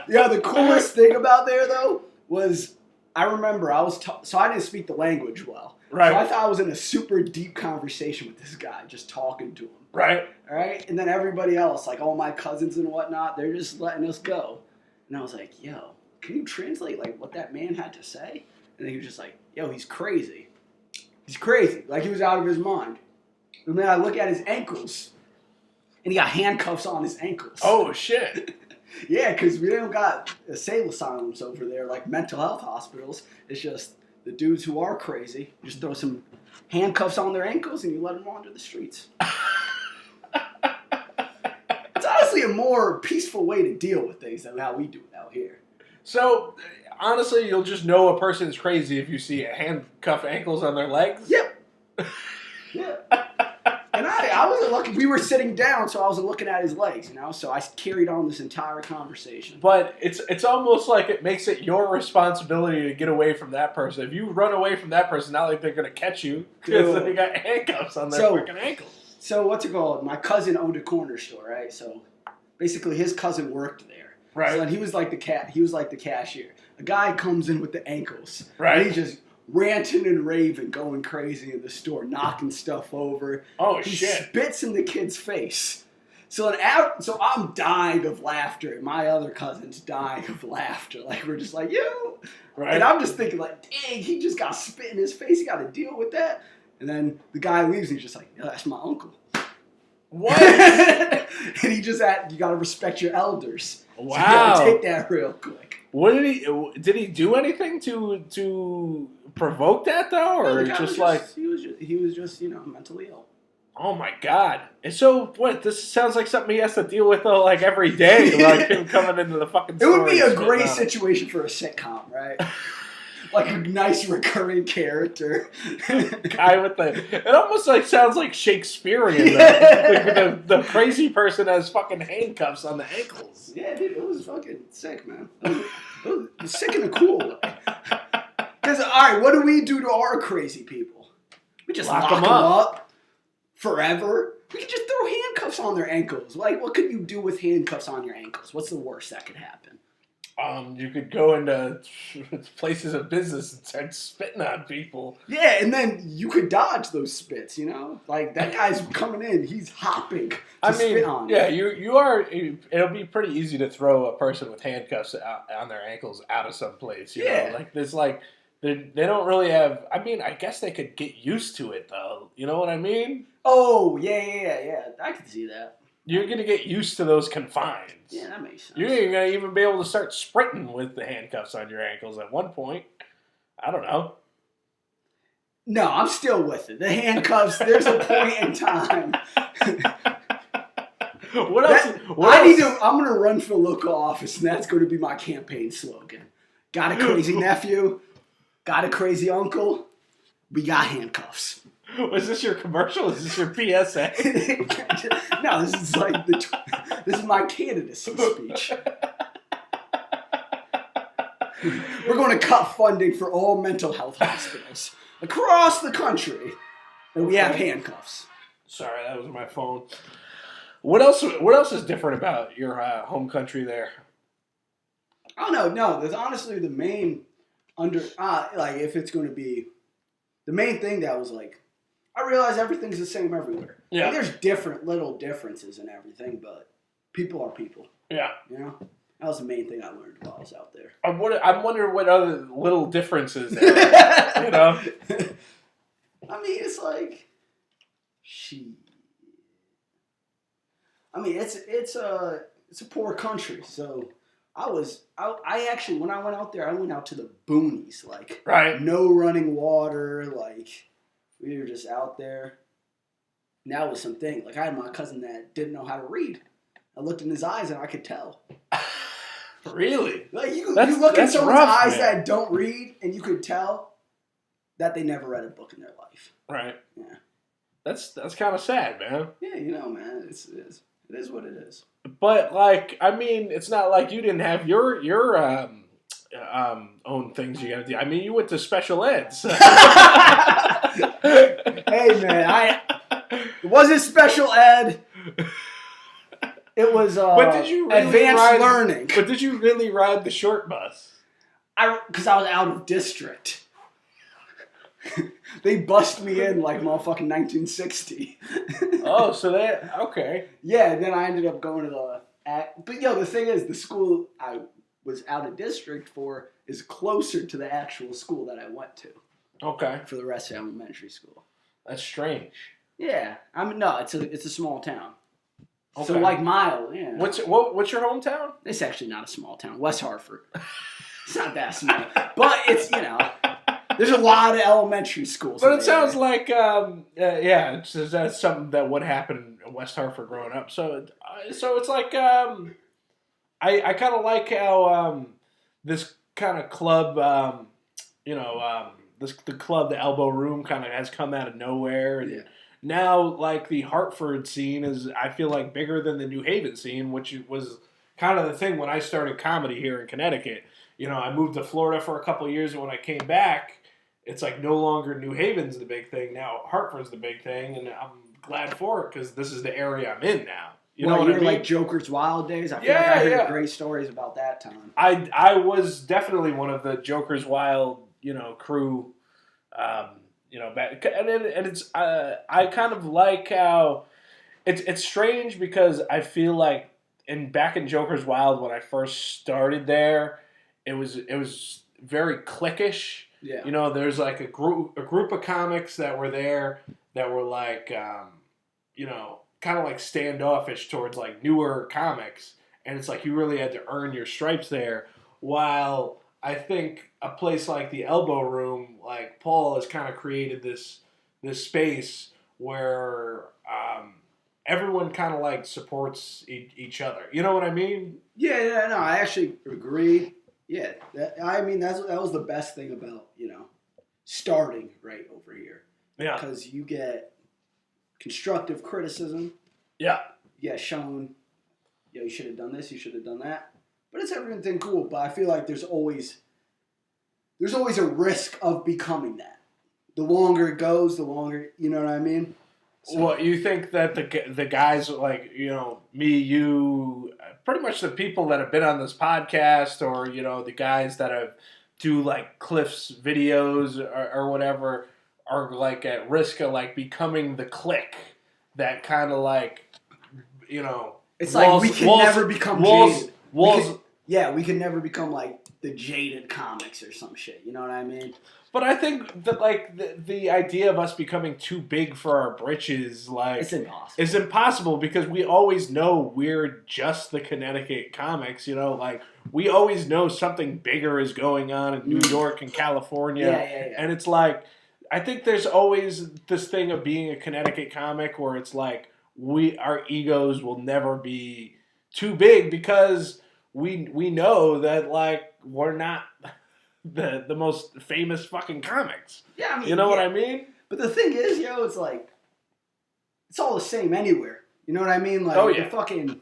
B: Yeah. The coolest thing about there though was I remember so I didn't speak the language well.
A: Right.
B: So I thought I was in a super deep conversation with this guy, just talking to him.
A: Right.
B: All right. And then everybody else, like all my cousins and whatnot, they're just letting us go. And I was like, yo, can you translate like what that man had to say? And then he was just like, yo, he's crazy. He's crazy. Like he was out of his mind. And then I look at his ankles. And he got handcuffs on his ankles.
A: Oh, shit.
B: Yeah, because we don't got insane asylums over there, like mental health hospitals. It's just the dudes who are crazy. You just throw some handcuffs on their ankles and you let them wander the streets. It's honestly a more peaceful way to deal with things than how we do it out here.
A: So, honestly, you'll just know a person's crazy if you see handcuff ankles on their legs?
B: Yep. Yeah. And I wasn't looking. We were sitting down, so I wasn't looking at his legs, So I carried on this entire conversation.
A: But it's almost like it makes it your responsibility to get away from that person. If you run away from that person, not like they're going to catch you because they got handcuffs on their freaking ankles.
B: So what's it called? My cousin owned a corner store, right? So basically, his cousin worked there.
A: Right.
B: So he was like the cashier. A guy comes in with the ankles.
A: Right.
B: And he's just ranting and raving, going crazy in the store, knocking stuff over.
A: Oh,
B: he
A: shit.
B: Spits in the kid's face. So I'm dying of laughter, and my other cousin's dying of laughter. Like, we're just like, yo. Right. And I'm just thinking, like, dang, he just got spit in his face. He got to deal with that. And then the guy leaves, and he's just like, yeah, that's my uncle.
A: What?
B: And he just you got to respect your elders.
A: Wow.
B: So you got to take that real quick.
A: What did he do anything to provoke that though, or
B: he was just mentally ill.
A: Oh my God! And so what? This sounds like something he has to deal with though, like every day, like him coming into the fucking
B: It
A: store.
B: would be
A: and
B: a
A: spitting
B: great
A: on it.
B: situation for a sitcom, right? Like a nice recurring character.
A: Guy with the. It almost like sounds like Shakespearean. The crazy person has fucking handcuffs on the ankles.
B: Yeah, dude, it was fucking sick, man. It was sick in a cool way. Because, all right, what do we do to our crazy people? We just lock them up forever. We could just throw handcuffs on their ankles. Like, what could you do with handcuffs on your ankles? What's the worst that could happen?
A: You could go into places of business and start spitting on people.
B: Yeah, and then you could dodge those spits, you know? Like, that guy's coming in. He's hopping to spit on
A: yeah,
B: you.
A: you are. It'll be pretty easy to throw a person with handcuffs on their ankles out of some place. You know? Like there's like they don't really have. I mean, I guess they could get used to it though. You know what I mean?
B: Oh, yeah. I can see that.
A: You're gonna get used to those confines.
B: Yeah, that makes sense.
A: You ain't gonna even be able to start sprinting with the handcuffs on your ankles at one point. I don't know.
B: No, I'm still with it. The handcuffs, there's a point in time.
A: What else?
B: I'm going to run for local office, and that's going to be my campaign slogan. Got a crazy nephew? Got a crazy uncle? We got handcuffs.
A: Was this your commercial? Is this your PSA?
B: No, this is like this is my candidacy speech. We're going to cut funding for all mental health hospitals across the country, and we have handcuffs.
A: Sorry, that was my phone. What else is different about your home country there?
B: I don't know. No, there's honestly the main like if it's going to be the main thing that was like, I realize everything's the same everywhere.
A: Yeah.
B: Like, there's different little differences in everything, but people are people.
A: Yeah.
B: You know? That was the main thing I learned while I was out there.
A: I'm wondering what other little differences there are, you know?
B: I mean, it's like, I mean, it's a poor country, so I actually, when I went out there, I went out to the boonies, like,
A: right.
B: No running water, like, we were just out there. And that was something. Like, I had my cousin that didn't know how to read. I looked in his eyes and I could tell.
A: Really?
B: Like, you look in someone's
A: rough,
B: eyes
A: man.
B: that don't read, and you could tell that they never read a book in their life.
A: Right.
B: Yeah.
A: That's kind of sad, man.
B: Yeah, you know, man, it is what it is.
A: But like, I mean, it's not like you didn't have your own things you got to do. I mean, you went to special ed. So.
B: Hey, man, it wasn't special ed. It was
A: but did you really
B: advanced learning.
A: But did you really ride the short bus?
B: Because I was out of district. They bust me in like motherfucking 1960.
A: Oh, so okay.
B: Yeah, and then I ended up going to but the thing is, the school I was out of district for is closer to the actual school that I went to.
A: Okay.
B: For the rest of elementary school.
A: That's strange.
B: Yeah, no, it's a small town.
A: Okay.
B: So like Mile, yeah.
A: What's your hometown?
B: It's actually not a small town. West Hartford. It's not that small, but it's there's a lot of elementary schools.
A: But it sounds like that's something that would happen in West Hartford growing up. So it's like I kind of like how this kind of club, the club, the Elbow Room, kind of has come out of nowhere. And now, like, the Hartford scene is, I feel like, bigger than the New Haven scene, which was kind of the thing when I started comedy here in Connecticut. You know, I moved to Florida for a couple of years, and when I came back, it's like no longer New Haven's the big thing. Now Hartford's the big thing, and I'm glad for it because this is the area I'm in now. You know what I mean?
B: Like Joker's Wild Days? I feel like I heard great stories about that time.
A: I was definitely one of the Joker's Wild, crew, back, and it's I kind of like how it's strange because I feel like back in Joker's Wild when I first started there, it was very cliquish. Yeah. There's like a group of comics that were there that were like kind of like standoffish towards like newer comics, and it's like you really had to earn your stripes there. While I think a place like the Elbow Room, like Paul has kind of created this space where everyone kind of like supports each other. You know what I mean?
B: Yeah, no, I actually agree. Yeah, that was the best thing about starting right over here.
A: Yeah.
B: Because you get constructive criticism.
A: Yeah.
B: You get shown, you should have done this, you should have done that. But it's everything cool. But I feel like there's always a risk of becoming that. The longer it goes, the longer, you know what I mean?
A: So, well, you think that the guys like, me, you, pretty much the people that have been on this podcast, or, the guys that have do like Cliff's videos or whatever, are like at risk of like becoming the clique that kind of like,
B: it's like we can never become jaded. We can never become like the jaded comics or some shit. You know what I mean?
A: But I think that like the idea of us becoming too big for our britches, like
B: it's impossible.
A: It's impossible because we always know we're just the Connecticut comics. Like we always know something bigger is going on in New York and California.
B: Yeah.
A: And it's like I think there's always this thing of being a Connecticut comic where it's like our egos will never be too big because we know that like we're not the most famous fucking comics.
B: Yeah, I mean,
A: you know what I mean?
B: But the thing is, it's like it's all the same anywhere. You know what I mean? Like the fucking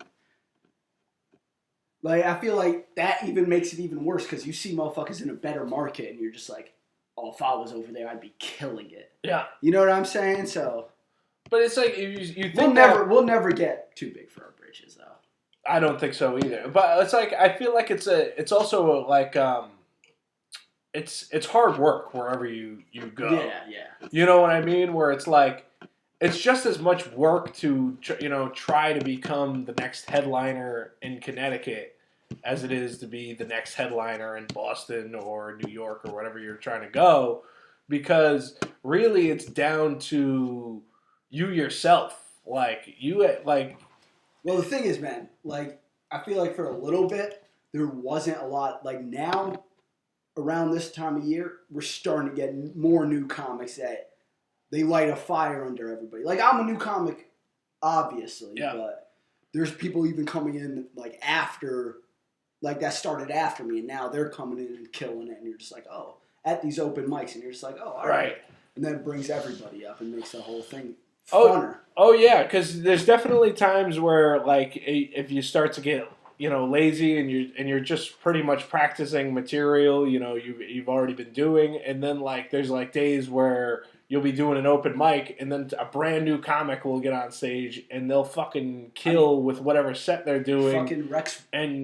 B: like I feel like that even makes it even worse because you see motherfuckers in a better market and you're just like, oh, if I was over there, I'd be killing it.
A: Yeah.
B: You know what I'm saying? So.
A: But it's like you think
B: we'll never get too big for our britches though.
A: I don't think so either. But it's like I feel like it's also like it's hard work wherever you go.
B: Yeah.
A: You know what I mean? Where it's like it's just as much work to try to become the next headliner in Connecticut as it is to be the next headliner in Boston or New York or wherever you're trying to go, because really it's down to you yourself. Like
B: Well, the thing is, man, like I feel like for a little bit there wasn't a lot. Like now, around this time of year, we're starting to get more new comics that they light a fire under everybody. Like I'm a new comic, obviously, but there's people even coming in like after, like that started after me, and now they're coming in and killing it, and you're just like, oh, at these open mics, and you're just like, oh, all right. And then it brings everybody up and makes the whole thing funner.
A: Oh yeah, because there's definitely times where like if you start to get lazy and you're just pretty much practicing material you've already been doing, and then like there's like days where you'll be doing an open mic and then a brand new comic will get on stage and they'll fucking kill with whatever set they're doing.
B: Fucking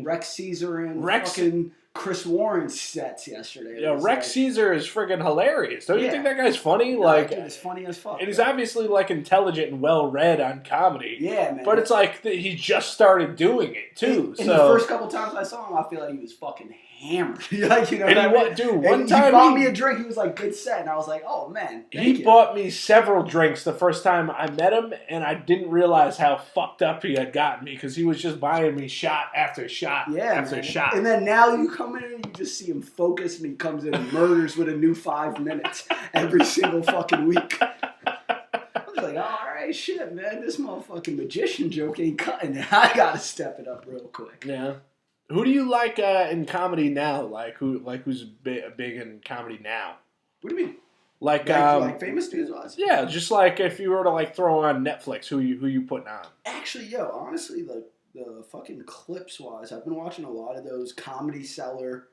B: Rex Caesar and fucking Chris Warren's sets yesterday.
A: Yeah, Rex Caesar is friggin' hilarious. Don't you think that guy's funny?
B: No,
A: like,
B: that dude is funny as fuck.
A: And he's obviously like intelligent and well read on comedy.
B: Yeah, man.
A: But it's like he just started doing it too.
B: And the first couple times I saw him, I feel like he was fucking hammered. Like,
A: and one time
B: he bought me a drink. He was like, "Good set," and I was like, "Oh man."
A: He bought me several drinks the first time I met him, and I didn't realize how fucked up he had gotten me because he was just buying me shot after shot after shot.
B: And then now you come in and you just see him focused, and he comes in and murders with a new 5 minutes every single fucking week. I was like, all right, shit, man, this motherfucking magician joke ain't cutting it. I gotta step it up real quick.
A: Yeah. Who do you like in comedy now? Who's big in comedy now?
B: What do you mean?
A: Like
B: famous dudes wise?
A: Yeah, just like if you were to like throw on Netflix, who you putting on?
B: Actually, honestly, the fucking clips wise, I've been watching a lot of those Comedy Cellar,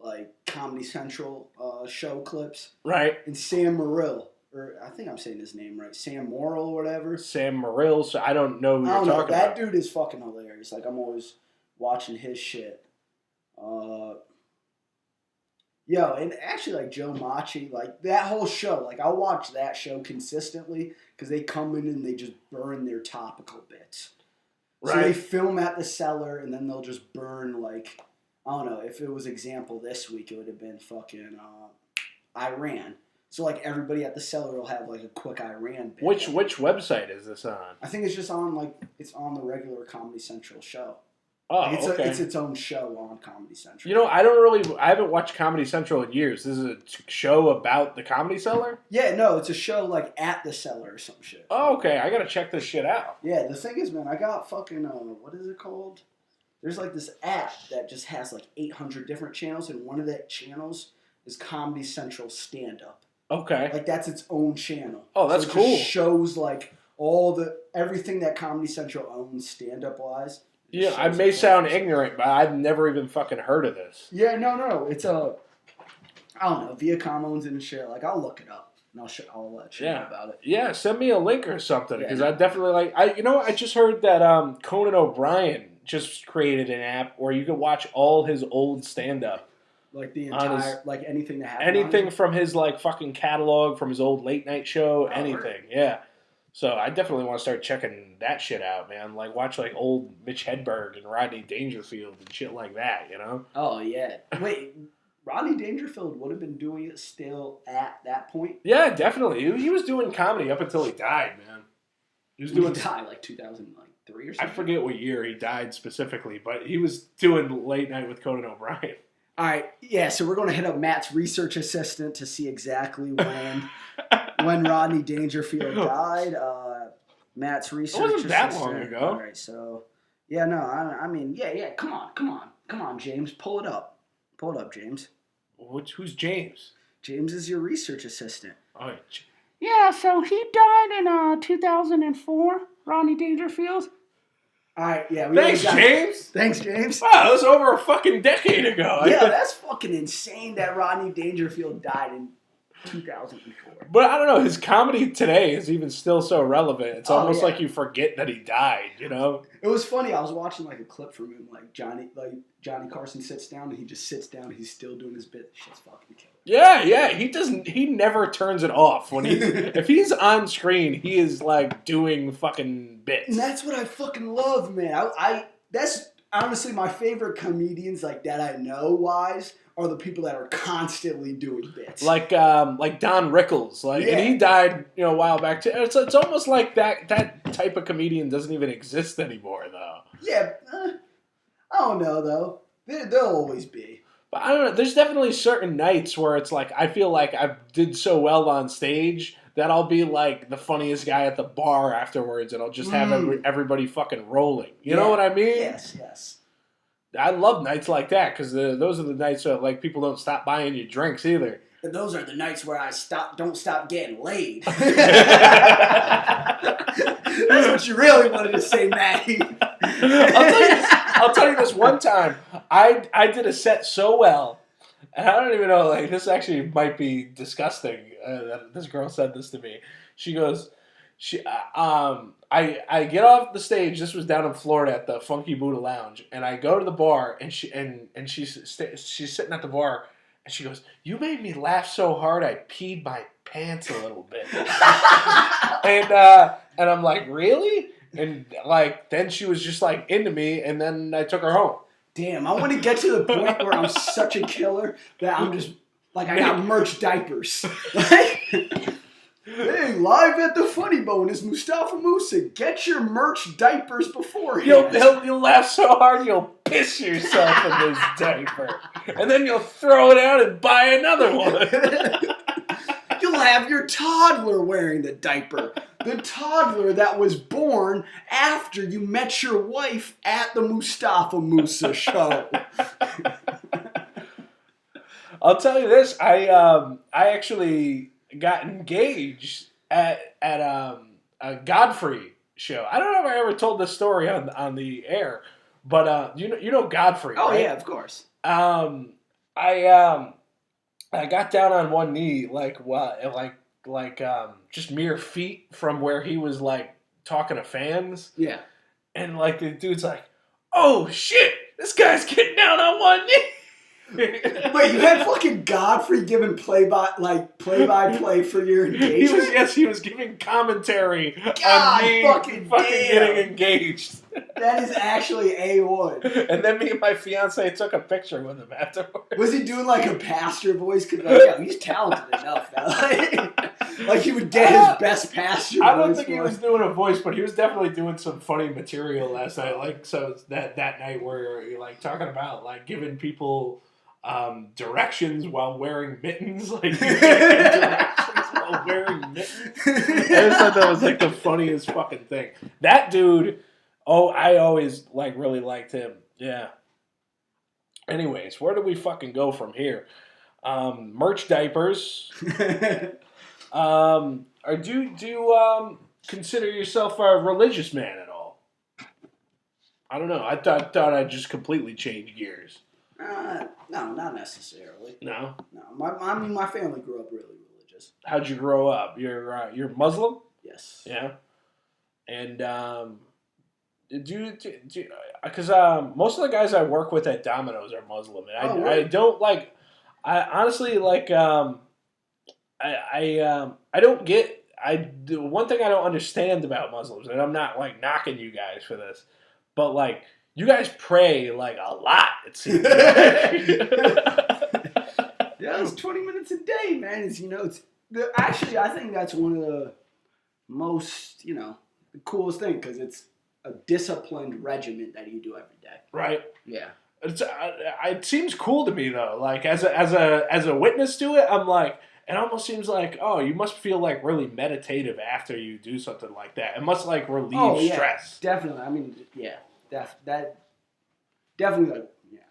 B: like Comedy Central show clips.
A: Right.
B: And Sam Morrill, or I think I'm saying his name right, Sam Morrill or whatever.
A: Sam Morrill. So I don't know who you're talking about.
B: That dude is fucking hilarious. Like I'm always watching his shit. And actually, like Joe Machi, like that whole show, like I'll watch that show consistently because they come in and they just burn their topical bits. Right. So they film at the Cellar and then they'll just burn like, I don't know, if it was example this week, it would have been fucking Iran. So like everybody at the Cellar will have like a quick Iran bit.
A: Which website is this on?
B: I think it's just on it's on the regular Comedy Central show.
A: Oh,
B: Like
A: okay.
B: it's its own show on Comedy Central.
A: You know, I haven't watched Comedy Central in years. This is a show about the Comedy Cellar?
B: Yeah, no, it's a show like at the Cellar or some shit.
A: Oh, okay. I gotta check this shit out.
B: Yeah, the thing is, man, I got fucking, what is it called? There's like this app that just has like 800 different channels, and one of the channels is Comedy Central Stand Up.
A: Okay.
B: Like that's its own channel.
A: Oh, that's
B: so it
A: cool.
B: Just shows like everything that Comedy Central owns stand up wise.
A: Yeah, I may sound ignorant, but I've never even fucking heard of this.
B: Yeah, no. It's I don't know, Viacom owns it and shit. Like I'll look it up and I'll let you know about it.
A: Yeah, send me a link or something because I definitely I just heard that Conan O'Brien just created an app where you can watch all his old stand up.
B: Like the entire like anything that happened.
A: Anything from his like fucking catalog, from his old late night show, anything.
B: Right.
A: Yeah. So I definitely want to start checking that shit out, man. Like watch like old Mitch Hedberg and Rodney Dangerfield and shit like that, you know?
B: Oh yeah. Wait, Rodney Dangerfield would have been doing it still at that point?
A: Yeah, definitely. He was doing comedy up until he died, man. He was doing
B: like 2003 or something.
A: I forget what year he died specifically, but he was doing late night with Conan O'Brien.
B: All right, yeah. So we're going to hit up Matt's research assistant to see exactly when Rodney Dangerfield died. Matt's research assistant.
A: It wasn't that long ago.
B: All right, so yeah, no, I mean, yeah. Come on, James, pull it up, James.
A: Who's James?
B: James is your research assistant.
A: Oh,
C: yeah. So he died in 2004. Rodney Dangerfield.
B: All right, yeah.
A: James.
B: Thanks, James.
A: Wow, that was over a fucking decade ago.
B: Yeah, that's fucking insane that Rodney Dangerfield died in 2004.
A: But I don't know, his comedy today is even still so relevant. It's almost like you forget that he died, you know?
B: It was funny. I was watching like a clip from him, like Johnny Carson sits down and he just sits down and he's still doing his bit. Shit's fucking killer.
A: Yeah, he never turns it off. If he's on screen, he is like doing fucking bits.
B: And that's what I fucking love, man. That's honestly my favorite comedians like that I know wise are the people that are constantly doing bits.
A: Like Don Rickles. And he died, a while back too. It's almost like that type of comedian doesn't even exist anymore though.
B: Yeah, I don't know though. They'll always be.
A: But I don't know. There's definitely certain nights where it's like I feel like I did so well on stage that I'll be like the funniest guy at the bar afterwards, and I'll just have everybody fucking rolling. You know what I mean?
B: Yes.
A: I love nights like that because those are the nights where like people don't stop buying you drinks either.
B: And those are the nights where I don't stop getting laid. That's what you really wanted to say, Matty.
A: I'll tell you this one time. I did a set so well, and I don't even know, like, this actually might be disgusting. This girl said this to me. She goes, I get off the stage. This was down in Florida at the Funky Buddha Lounge, and I go to the bar, and she's sitting at the bar, and she goes, "You made me laugh so hard I peed my pants a little bit." and I'm like, "Really?" And like then she was just like into me, and then I took her home.
B: Damn, I want to get to the point where I'm such a killer that I'm just like I got merch diapers. Hey, live at the Funny Bone is Mustafe Mussa. Get your merch diapers beforehand.
A: You'll laugh so hard you'll piss yourself in this diaper. And then you'll throw it out and buy another one.
B: You'll have your toddler wearing the diaper. The toddler that was born after you met your wife at the Mustafe Mussa show.
A: I'll tell you this. I actually got engaged at a Godfrey show. I don't know if I ever told this story on the air, but you know Godfrey.
B: Oh
A: right?
B: yeah, of course.
A: I got down on one knee just mere feet from where he was like talking to fans.
B: Yeah.
A: And like the dude's like, "Oh shit, this guy's getting down on one knee."
B: Wait, you had fucking Godfrey giving play-by-play for your engagement?
A: He was giving commentary
B: God,
A: on me fucking getting engaged.
B: That is actually A1.
A: And then me and my fiance took a picture with him afterwards.
B: Was he doing like a pastor voice? Cause like, yeah, he's talented enough now. Like he would get his best pastor voice.
A: I don't think he was doing a voice, but he was definitely doing some funny material last night. Like, so that night where you're like talking about like giving people directions while wearing mittens, like directions while wearing mittens. I just thought that was like the funniest fucking thing. That dude, I always like really liked him. Yeah. Anyways, where do we fucking go from here? Merch diapers. Or do you consider yourself a religious man at all? I don't know. I thought I'd just completely change gears.
B: No, not necessarily.
A: No.
B: My family grew up really religious.
A: How'd you grow up? You're Muslim?
B: Yes.
A: Yeah. And because most of the guys I work with at Domino's are Muslim, and I don't like. I honestly like. I don't get. One thing I don't understand about Muslims, and I'm not like knocking you guys for this, but like you guys pray like a lot. It seems.
B: Yeah, it's 20 minutes a day, man. Actually, I think that's one of the most, the coolest thing because it's a disciplined regimen that you do every day.
A: Right.
B: Yeah.
A: It seems cool to me though. Like as a witness to it, I'm like. It almost seems like, you must feel like really meditative after you do something like that. It must like relieve stress.
B: Definitely. I mean, yeah, that definitely. Like, yeah.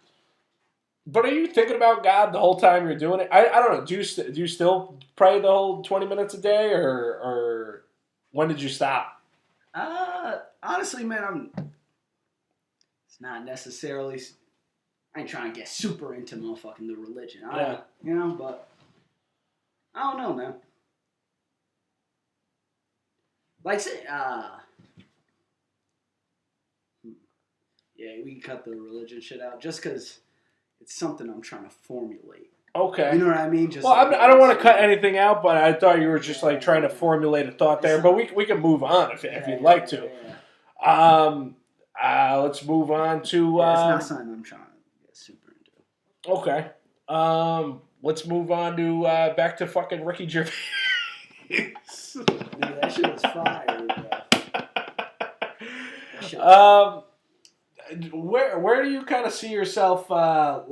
A: But are you thinking about God the whole time you're doing it? I don't know. Do you still pray the whole 20 minutes a day, or when did you stop?
B: Honestly, man, it's not necessarily. I ain't trying to get super into motherfucking the religion. But. I don't know, man. Like, say, yeah, we can cut the religion shit out just because it's something I'm trying to formulate.
A: Okay.
B: You know what I mean?
A: I don't want to cut anything out, but I thought you were just like trying to formulate a thought there. But we can move on if you'd like to.
B: Yeah.
A: Let's move on to.
B: It's not something I'm trying to get super into.
A: Okay. Let's move on to back to fucking Ricky Gervais.
B: Dude, that shit was fire, bro.
A: Where do you kind of see yourself because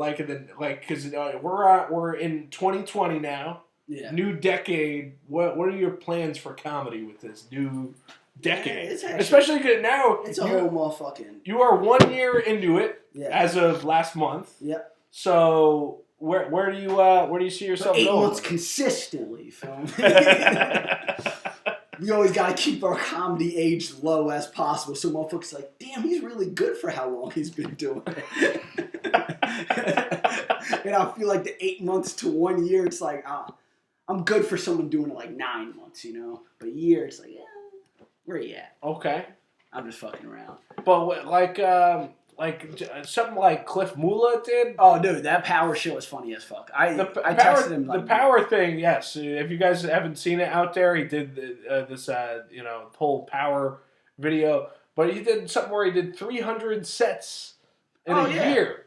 A: we're in 2020 now.
B: Yeah.
A: New decade. What are your plans for comedy with this new decade?
B: Especially
A: because now
B: it's a whole motherfucking.
A: You are 1 year into it as of last month.
B: Yep.
A: So. Where do you see yourself going?
B: 8 months consistently, you feel me? We always gotta keep our comedy age low as possible, so motherfuckers like, damn, he's really good for how long he's been doing it. And I feel like the 8 months to 1 year, it's like, I'm good for someone doing it like 9 months, But a year, it's like, yeah, where you at?
A: Okay.
B: I'm just fucking around.
A: But like something like Cliff Mula did.
B: Oh, dude, that power show is funny as fuck. I texted him like
A: the power thing. Yes, if you guys haven't seen it out there, he did this whole power video. But he did something where he did 300 sets in a year.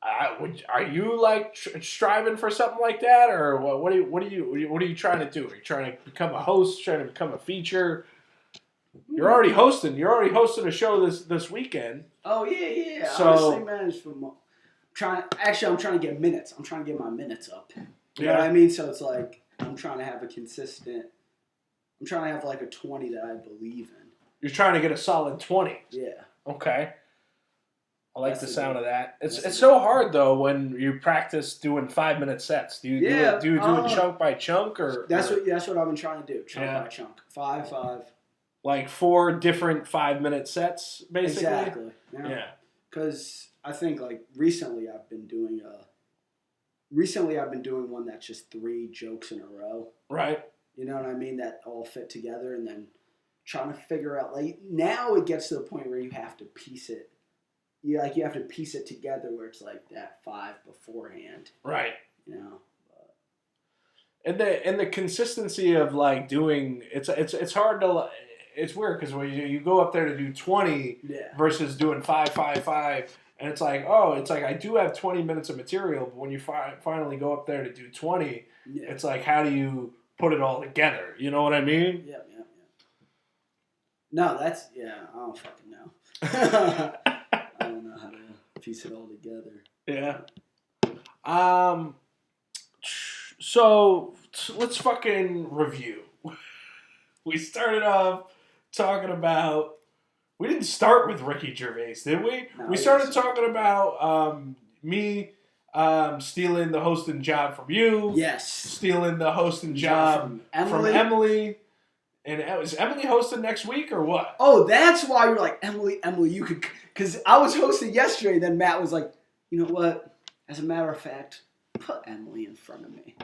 A: Are you like striving for something like that, or what are you trying to do? Are you trying to become a host? Trying to become a feature? You're already hosting. You're already hosting a show this weekend.
B: Oh yeah.
A: So,
B: honestly, man, I'm trying to get minutes. I'm trying to get my minutes up. You know what I mean? So it's like I'm trying to have a consistent. I'm trying to have like a 20 that I believe in.
A: You're trying to get a solid 20.
B: Yeah.
A: Okay. I like the sound of that. It's so hard though when you practice doing 5-minute sets. Do you do it chunk by chunk or?
B: That's what I've been trying to do. Chunk by chunk. 5.
A: Like 4 different 5-minute sets, basically.
B: Exactly. Yeah. Because I think like recently I've been doing one that's just 3 jokes in a row.
A: Right.
B: You know what I mean? That all fit together, and then trying to figure out like now it gets to the point where you have to piece it. You have to piece it together where it's like that 5 beforehand.
A: Right.
B: But.
A: And the consistency of like doing it's hard to it's weird because when you go up there to do 20 versus doing 5, 5, 5, and it's like, I do have 20 minutes of material, but when you finally go up there to do 20, it's like, how do you put it all together? You know what I mean?
B: Yeah. No, I don't fucking know. I don't know how to piece it all together.
A: Yeah. So let's fucking review. We started off talking about. We didn't start with Ricky Gervais, did we?
B: No,
A: we started talking about me stealing the hosting job from you.
B: Yes.
A: Stealing the hosting job from Emily. And is Emily hosting next week or what?
B: Oh, that's why you're like, Emily, you could... Because I was hosting yesterday, and then Matt was like, you know what? As a matter of fact, put Emily in front of me.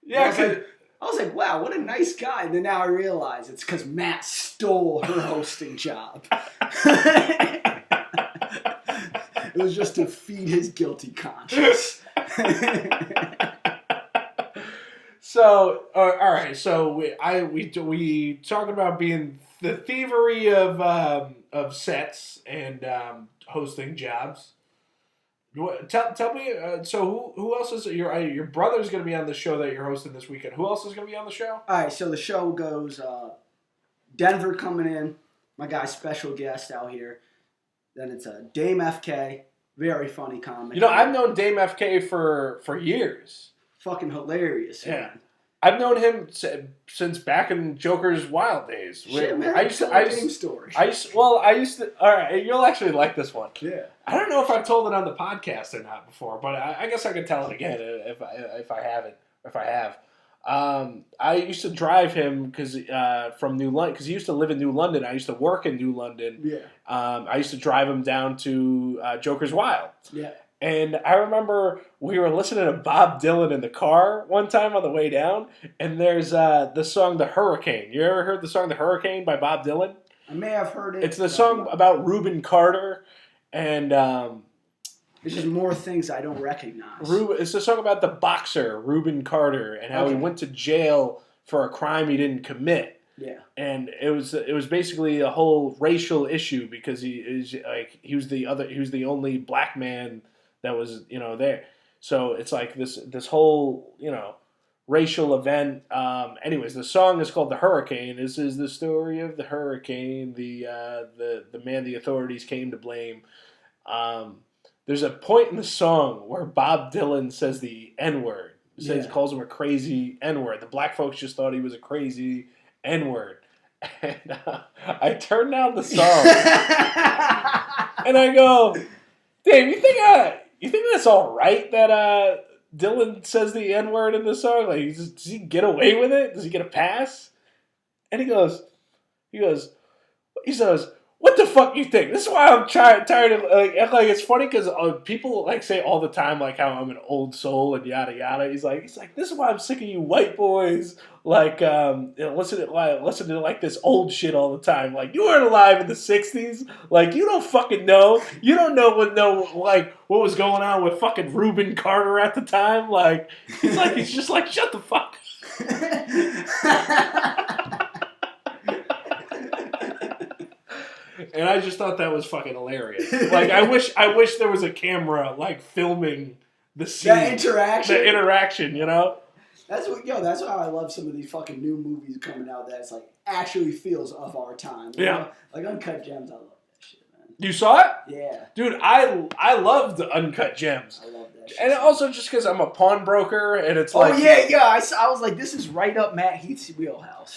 B: Yeah, I was like, wow, what a nice guy. And then now I realize it's because Matt stole her hosting job. It was just to feed his guilty conscience.
A: So, all right. So we talking about being the thievery of sets and hosting jobs. Tell me. So who else is your brother's going to be on the show that you're hosting this weekend? Who else is going to be on the show?
B: All right. So the show goes Denver coming in. My guy, special guest out here. Then it's Dame FK, very funny comic.
A: You know, I've known Dame FK for years.
B: Fucking hilarious.
A: Yeah. Man. I've known him since back in Joker's wild days.
B: Shit, man.
A: I used to. All right, you'll actually like this one.
B: Yeah.
A: I don't know if I've told it on the podcast or not before, but I guess I can tell it again if I haven't. If I have, I used to drive him from New London because he used to live in New London. I used to work in New London.
B: Yeah.
A: I used to drive him down to Joker's Wild.
B: Yeah.
A: And I remember we were listening to Bob Dylan in the car one time on the way down, and there's the song "The Hurricane." You ever heard the song "The Hurricane" by Bob Dylan?
B: I may have heard it.
A: It's the song about Reuben Carter, and
B: there's just more things I don't recognize.
A: It's the song about the boxer Reuben Carter and how he went to jail for a crime he didn't commit.
B: Yeah.
A: And it was basically a whole racial issue because he was the only black man that was, there. So it's like this whole, racial event. Anyways, the song is called "The Hurricane." This is the story of the hurricane, the man the authorities came to blame. There's a point in the song where Bob Dylan says the N-word. He calls him a crazy N-word. The black folks just thought he was a crazy N-word. And I turned down the song. And I go, Dave, you think that's all right that Dylan says the N-word in the song? Like, does he get away with it? Does he get a pass? And he says, what the fuck you think? This is why I'm tired of like it's funny because people say all the time how I'm an old soul and yada yada. He's like this is why I'm sick of you white boys listen to this old shit all the time. Like, you weren't alive in the '60s. Like, you don't fucking know. You don't know what was going on with fucking Reuben Carter at the time. Like, he's just like, shut the fuck. And I just thought that was fucking hilarious. Like, I wish there was a camera filming the scene, the interaction.
B: That's why I love some of these fucking new movies coming out that's actually feels of our time.
A: Yeah.
B: Like Uncut Gems, I love that shit, man.
A: You saw it?
B: Yeah.
A: Dude, I love the Uncut Gems.
B: I love that shit.
A: And also just because I'm a pawnbroker and it's
B: I was like, this is right up Matt Heath's wheelhouse.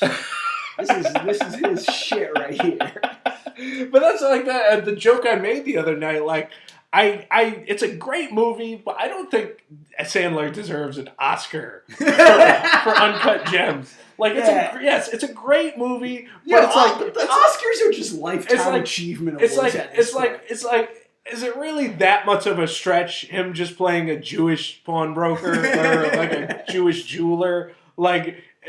B: This is his shit right here.
A: But that's like that. The joke I made the other night, it's a great movie, but I don't think Sandler deserves an Oscar for Uncut Gems. It's a great movie, but
B: the Oscars are just lifetime achievement awards.
A: Is it really that much of a stretch? Him just playing a Jewish pawnbroker or a Jewish jeweler,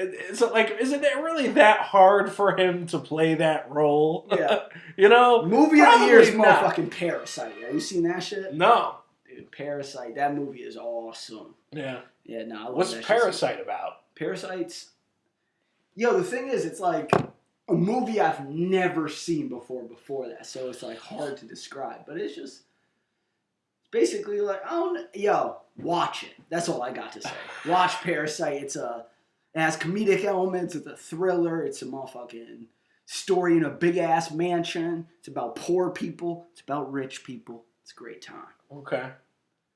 A: isn't it really that hard for him to play that role?
B: Yeah.
A: Movie
B: of the year is motherfucking Parasite. Have you seen that shit?
A: No.
B: Dude, Parasite. That movie is awesome.
A: Yeah.
B: Yeah, no, I love
A: What's
B: that
A: Parasite about?
B: Parasite's Yo, the thing is, it's like a movie I've never seen before that, so it's like hard to describe. But it's just basically like, watch it. That's all I got to say. Watch Parasite. It has comedic elements. It's a thriller. It's a motherfucking story in a big ass mansion. It's about poor people. It's about rich people. It's a great time.
A: Okay.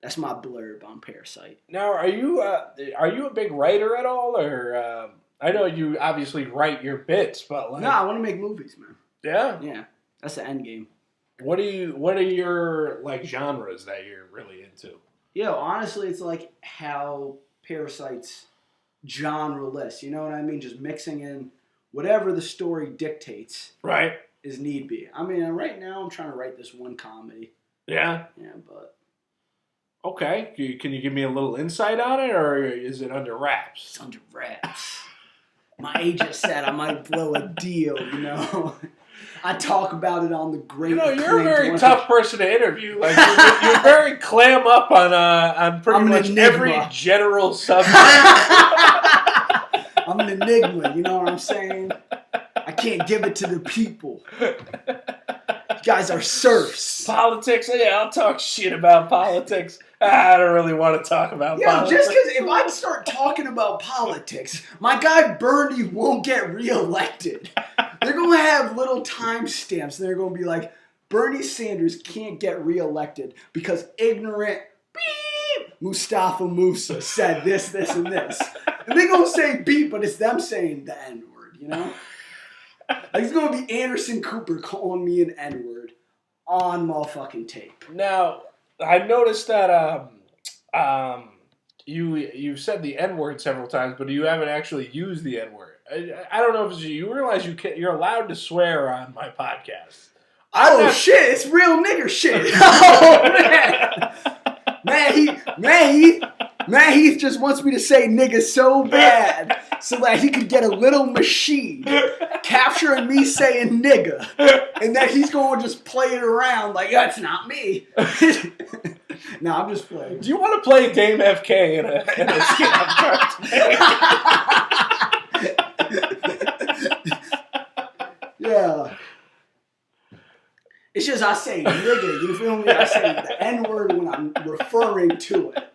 B: That's my blurb on Parasite.
A: Now, are you a big writer at all, or I know you obviously write your bits, but like,
B: No, I want to make movies, man.
A: yeah,
B: Yeah, that's the end game.
A: What are your like genres that you're really into?
B: Yo, honestly, it's like how Parasite's genre-less. You know what I mean? Just mixing in whatever the story dictates.
A: Right.
B: Is need be. I mean, right now I'm trying to write this one comedy.
A: Yeah.
B: Yeah, but.
A: Okay. Can you give me a little insight on it, or is it under wraps?
B: It's under wraps. My agent said I might blow a deal, you know. I talk about it on the great.
A: You know, you're a very tough person to interview. Like you're very clam up on pretty much every general subject.
B: I'm an enigma. You know what I'm saying? I can't give it to the people. You guys are serfs.
A: Politics. Yeah, I'll talk shit about politics. I don't really want to talk about politics.
B: Just because if I start talking about politics, my guy Bernie won't get reelected. They're going to have little timestamps. They're going to be like, Bernie Sanders can't get reelected because ignorant Mustafa Mussa said this, and this. And they're going to say beep, but it's them saying the N-word, you know? Like, it's going to be Anderson Cooper calling me an N-word on motherfucking tape.
A: Now, I noticed that you've said the N-word several times, but you haven't actually used the N-word. I don't know if you realize you're allowed to swear on my podcast.
B: Shit, it's real nigger shit. Oh, man. Matt Heath just wants me to say nigga so bad so that he could get a little machine capturing me saying nigga. And then he's going to just play it around like, that's not me. No, I'm just playing.
A: Do you want to play Dame FK in a skit
B: Yeah. It's just I say nigga, you feel me? I say the N-word when I'm referring to it.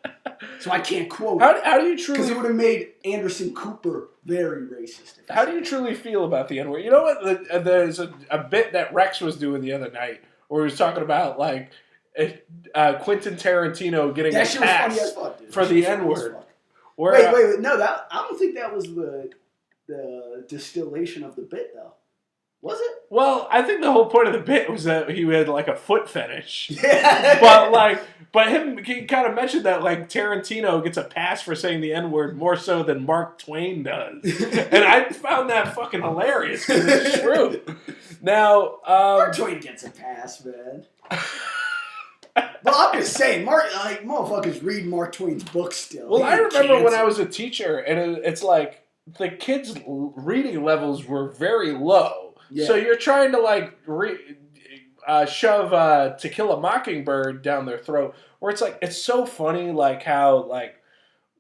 B: So I can't quote
A: it. How do you truly...
B: Because it would have made Anderson Cooper very racist.
A: How do you truly feel about the N-word? You know what? There's a bit that Rex was doing the other night where he was talking about, like, Quentin Tarantino getting a pass for the N-word.
B: Wait. No, I don't think that was the distillation of the bit, though. Was it?
A: Well, I think the whole point of the bit was that he had like a foot fetish.
B: Yeah.
A: But he kind of mentioned that like Tarantino gets a pass for saying the N-word more so than Mark Twain does. And I found that fucking hilarious because it's true. Now,
B: Mark Twain gets a pass, man. Well, I'm just saying, motherfuckers read Mark Twain's books still.
A: Well, I remember when I was a teacher, and it's like the kids' reading levels were very low. Yeah. So you're trying to like shove To Kill a Mockingbird down their throat, where it's like it's so funny, like how like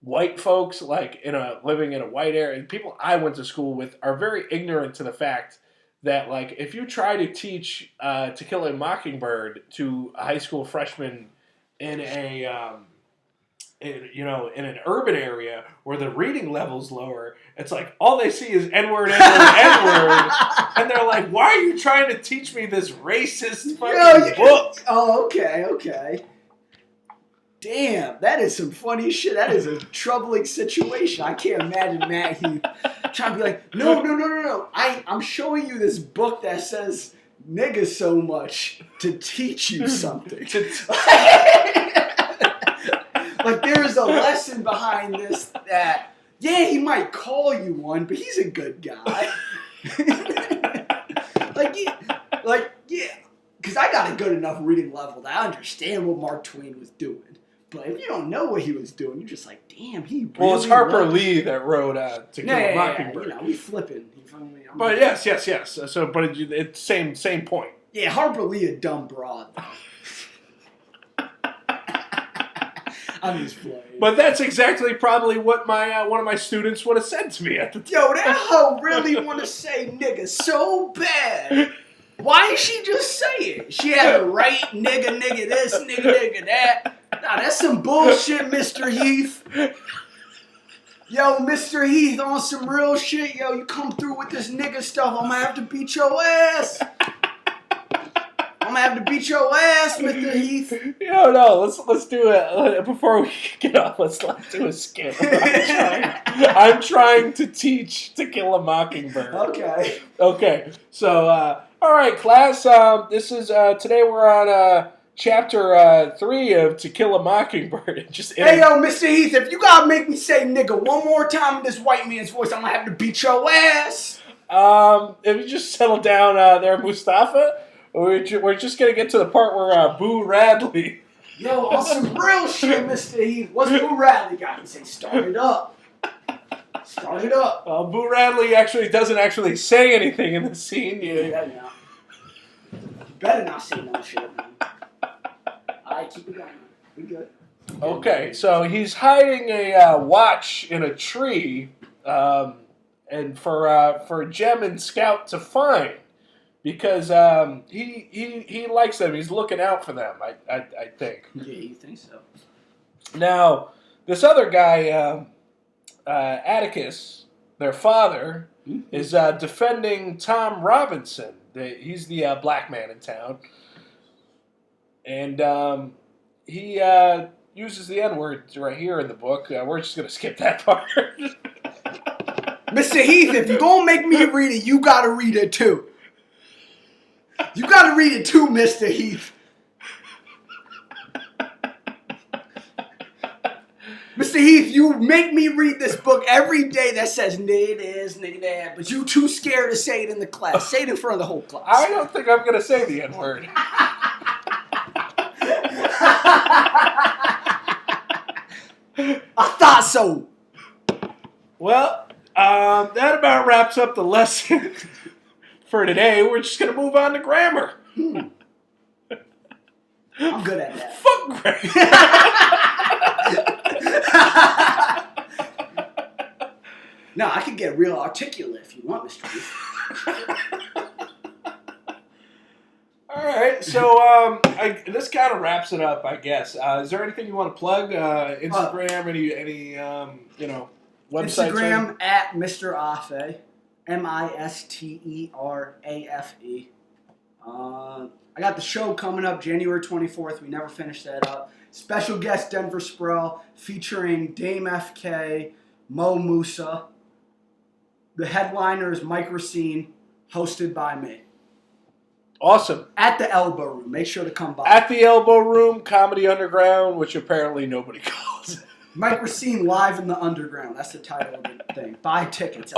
A: white folks like living in a white area, and people I went to school with are very ignorant to the fact that like if you try to teach To Kill a Mockingbird to a high school freshman in in an urban area where the reading level's lower, it's like all they see is N-word, N-word, and they're like, "Why are you trying to teach me this racist fucking book?"
B: Oh, okay. Damn, that is some funny shit. That is a troubling situation. I can't imagine Matt Heath trying to be like, no. I'm showing you this book that says nigga so much to teach you something. Like, there is a lesson behind this that, yeah, he might call you one, but he's a good guy. Yeah. Because I got a good enough reading level that I understand what Mark Twain was doing. But if you don't know what he was doing, you're just like, damn, he really...
A: Well, it's Harper Lee that wrote To Kill a Mockingbird.
B: Yeah, we flipping. You feel me?
A: But yes. So, but it's same point.
B: Yeah, Harper Lee a dumb broad, though. I'm just playing.
A: But that's exactly probably what my one of my students would have said to me at the time.
B: Yo, that hoe really want to say nigga so bad. Why didn't she just say it? She had to write nigga this, nigga that. Nah, that's some bullshit, Mr. Heath. Yo, Mr. Heath, on some real shit. Yo, you come through with this nigga stuff, I'm gonna have to beat your ass. I'm gonna have to beat your ass, Mr. Heath.
A: Yo, no, let's do it before we get off. Let's do a skit. I'm trying to teach To Kill a Mockingbird. Okay. So, all right, class. This is today. We're on chapter 3 of To Kill a Mockingbird.
B: Hey, yo, Mr. Heath, if you gotta make me say nigga one more time in this white man's voice, I'm gonna have to beat your ass.
A: If you just settle down there, Mustafa. We're just going to get to the part where Boo Radley...
B: Yo, on some real shit, Mr. Heath. What's Boo Radley got to say? Start it up.
A: Boo Radley doesn't actually say anything in the scene.
B: You better not say no shit, man. Alright, keep it going. We good.
A: Okay, so he's hiding a watch in a tree and for Jem and Scout to find. Because he likes them. He's looking out for them, I think.
B: Yeah, you think so.
A: Now, this other guy, Atticus, their father, is defending Tom Robinson. He's the black man in town. And he uses the N-word right here in the book. We're just going to skip that part.
B: Mr. Heath, if you're going to make me read it, you got to read it too. You gotta read it too, Mr. Heath. Mr. Heath, you make me read this book every day that says nigga this, nigga that, but you too scared to say it in the class. Say it in front of the whole class.
A: I don't think I'm gonna say the N-word.
B: I thought so.
A: Well, that about wraps up the lesson. For today, we're just going to move on to grammar.
B: I'm good at that.
A: Fuck grammar.
B: No, I could get real articulate if you want, Mr. Heath.
A: All right, so this kind of wraps it up, I guess. Is there anything you want to plug? Instagram, any websites?
B: Instagram at Mr. Afe. Mistereafe. I got the show coming up January 24th. We never finished that up. Special guest Denver Sproul featuring Dame FK, Mussa. The headliner is Mike Racine, hosted by me.
A: Awesome.
B: At the Elbow Room. Make sure to come by.
A: At the Elbow Room, Comedy Underground, which apparently nobody calls it.
B: Mike Racine live in the underground. That's the title of the thing. Buy tickets.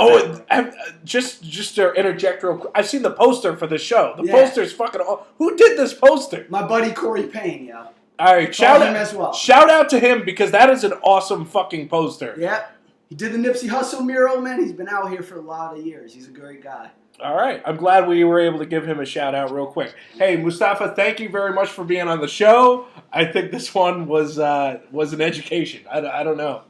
A: Just to interject real quick. I've seen the poster for the show. The poster's fucking awesome. Who did this poster?
B: My buddy Corey Payne, yeah.
A: All right, shout out to him because that is an awesome fucking poster.
B: Yeah. He did the Nipsey Hussle mural, man. He's been out here for a lot of years. He's a great guy.
A: All right. I'm glad we were able to give him a shout out real quick. Hey, Mustafa, thank you very much for being on the show. I think this one was an education. I don't know.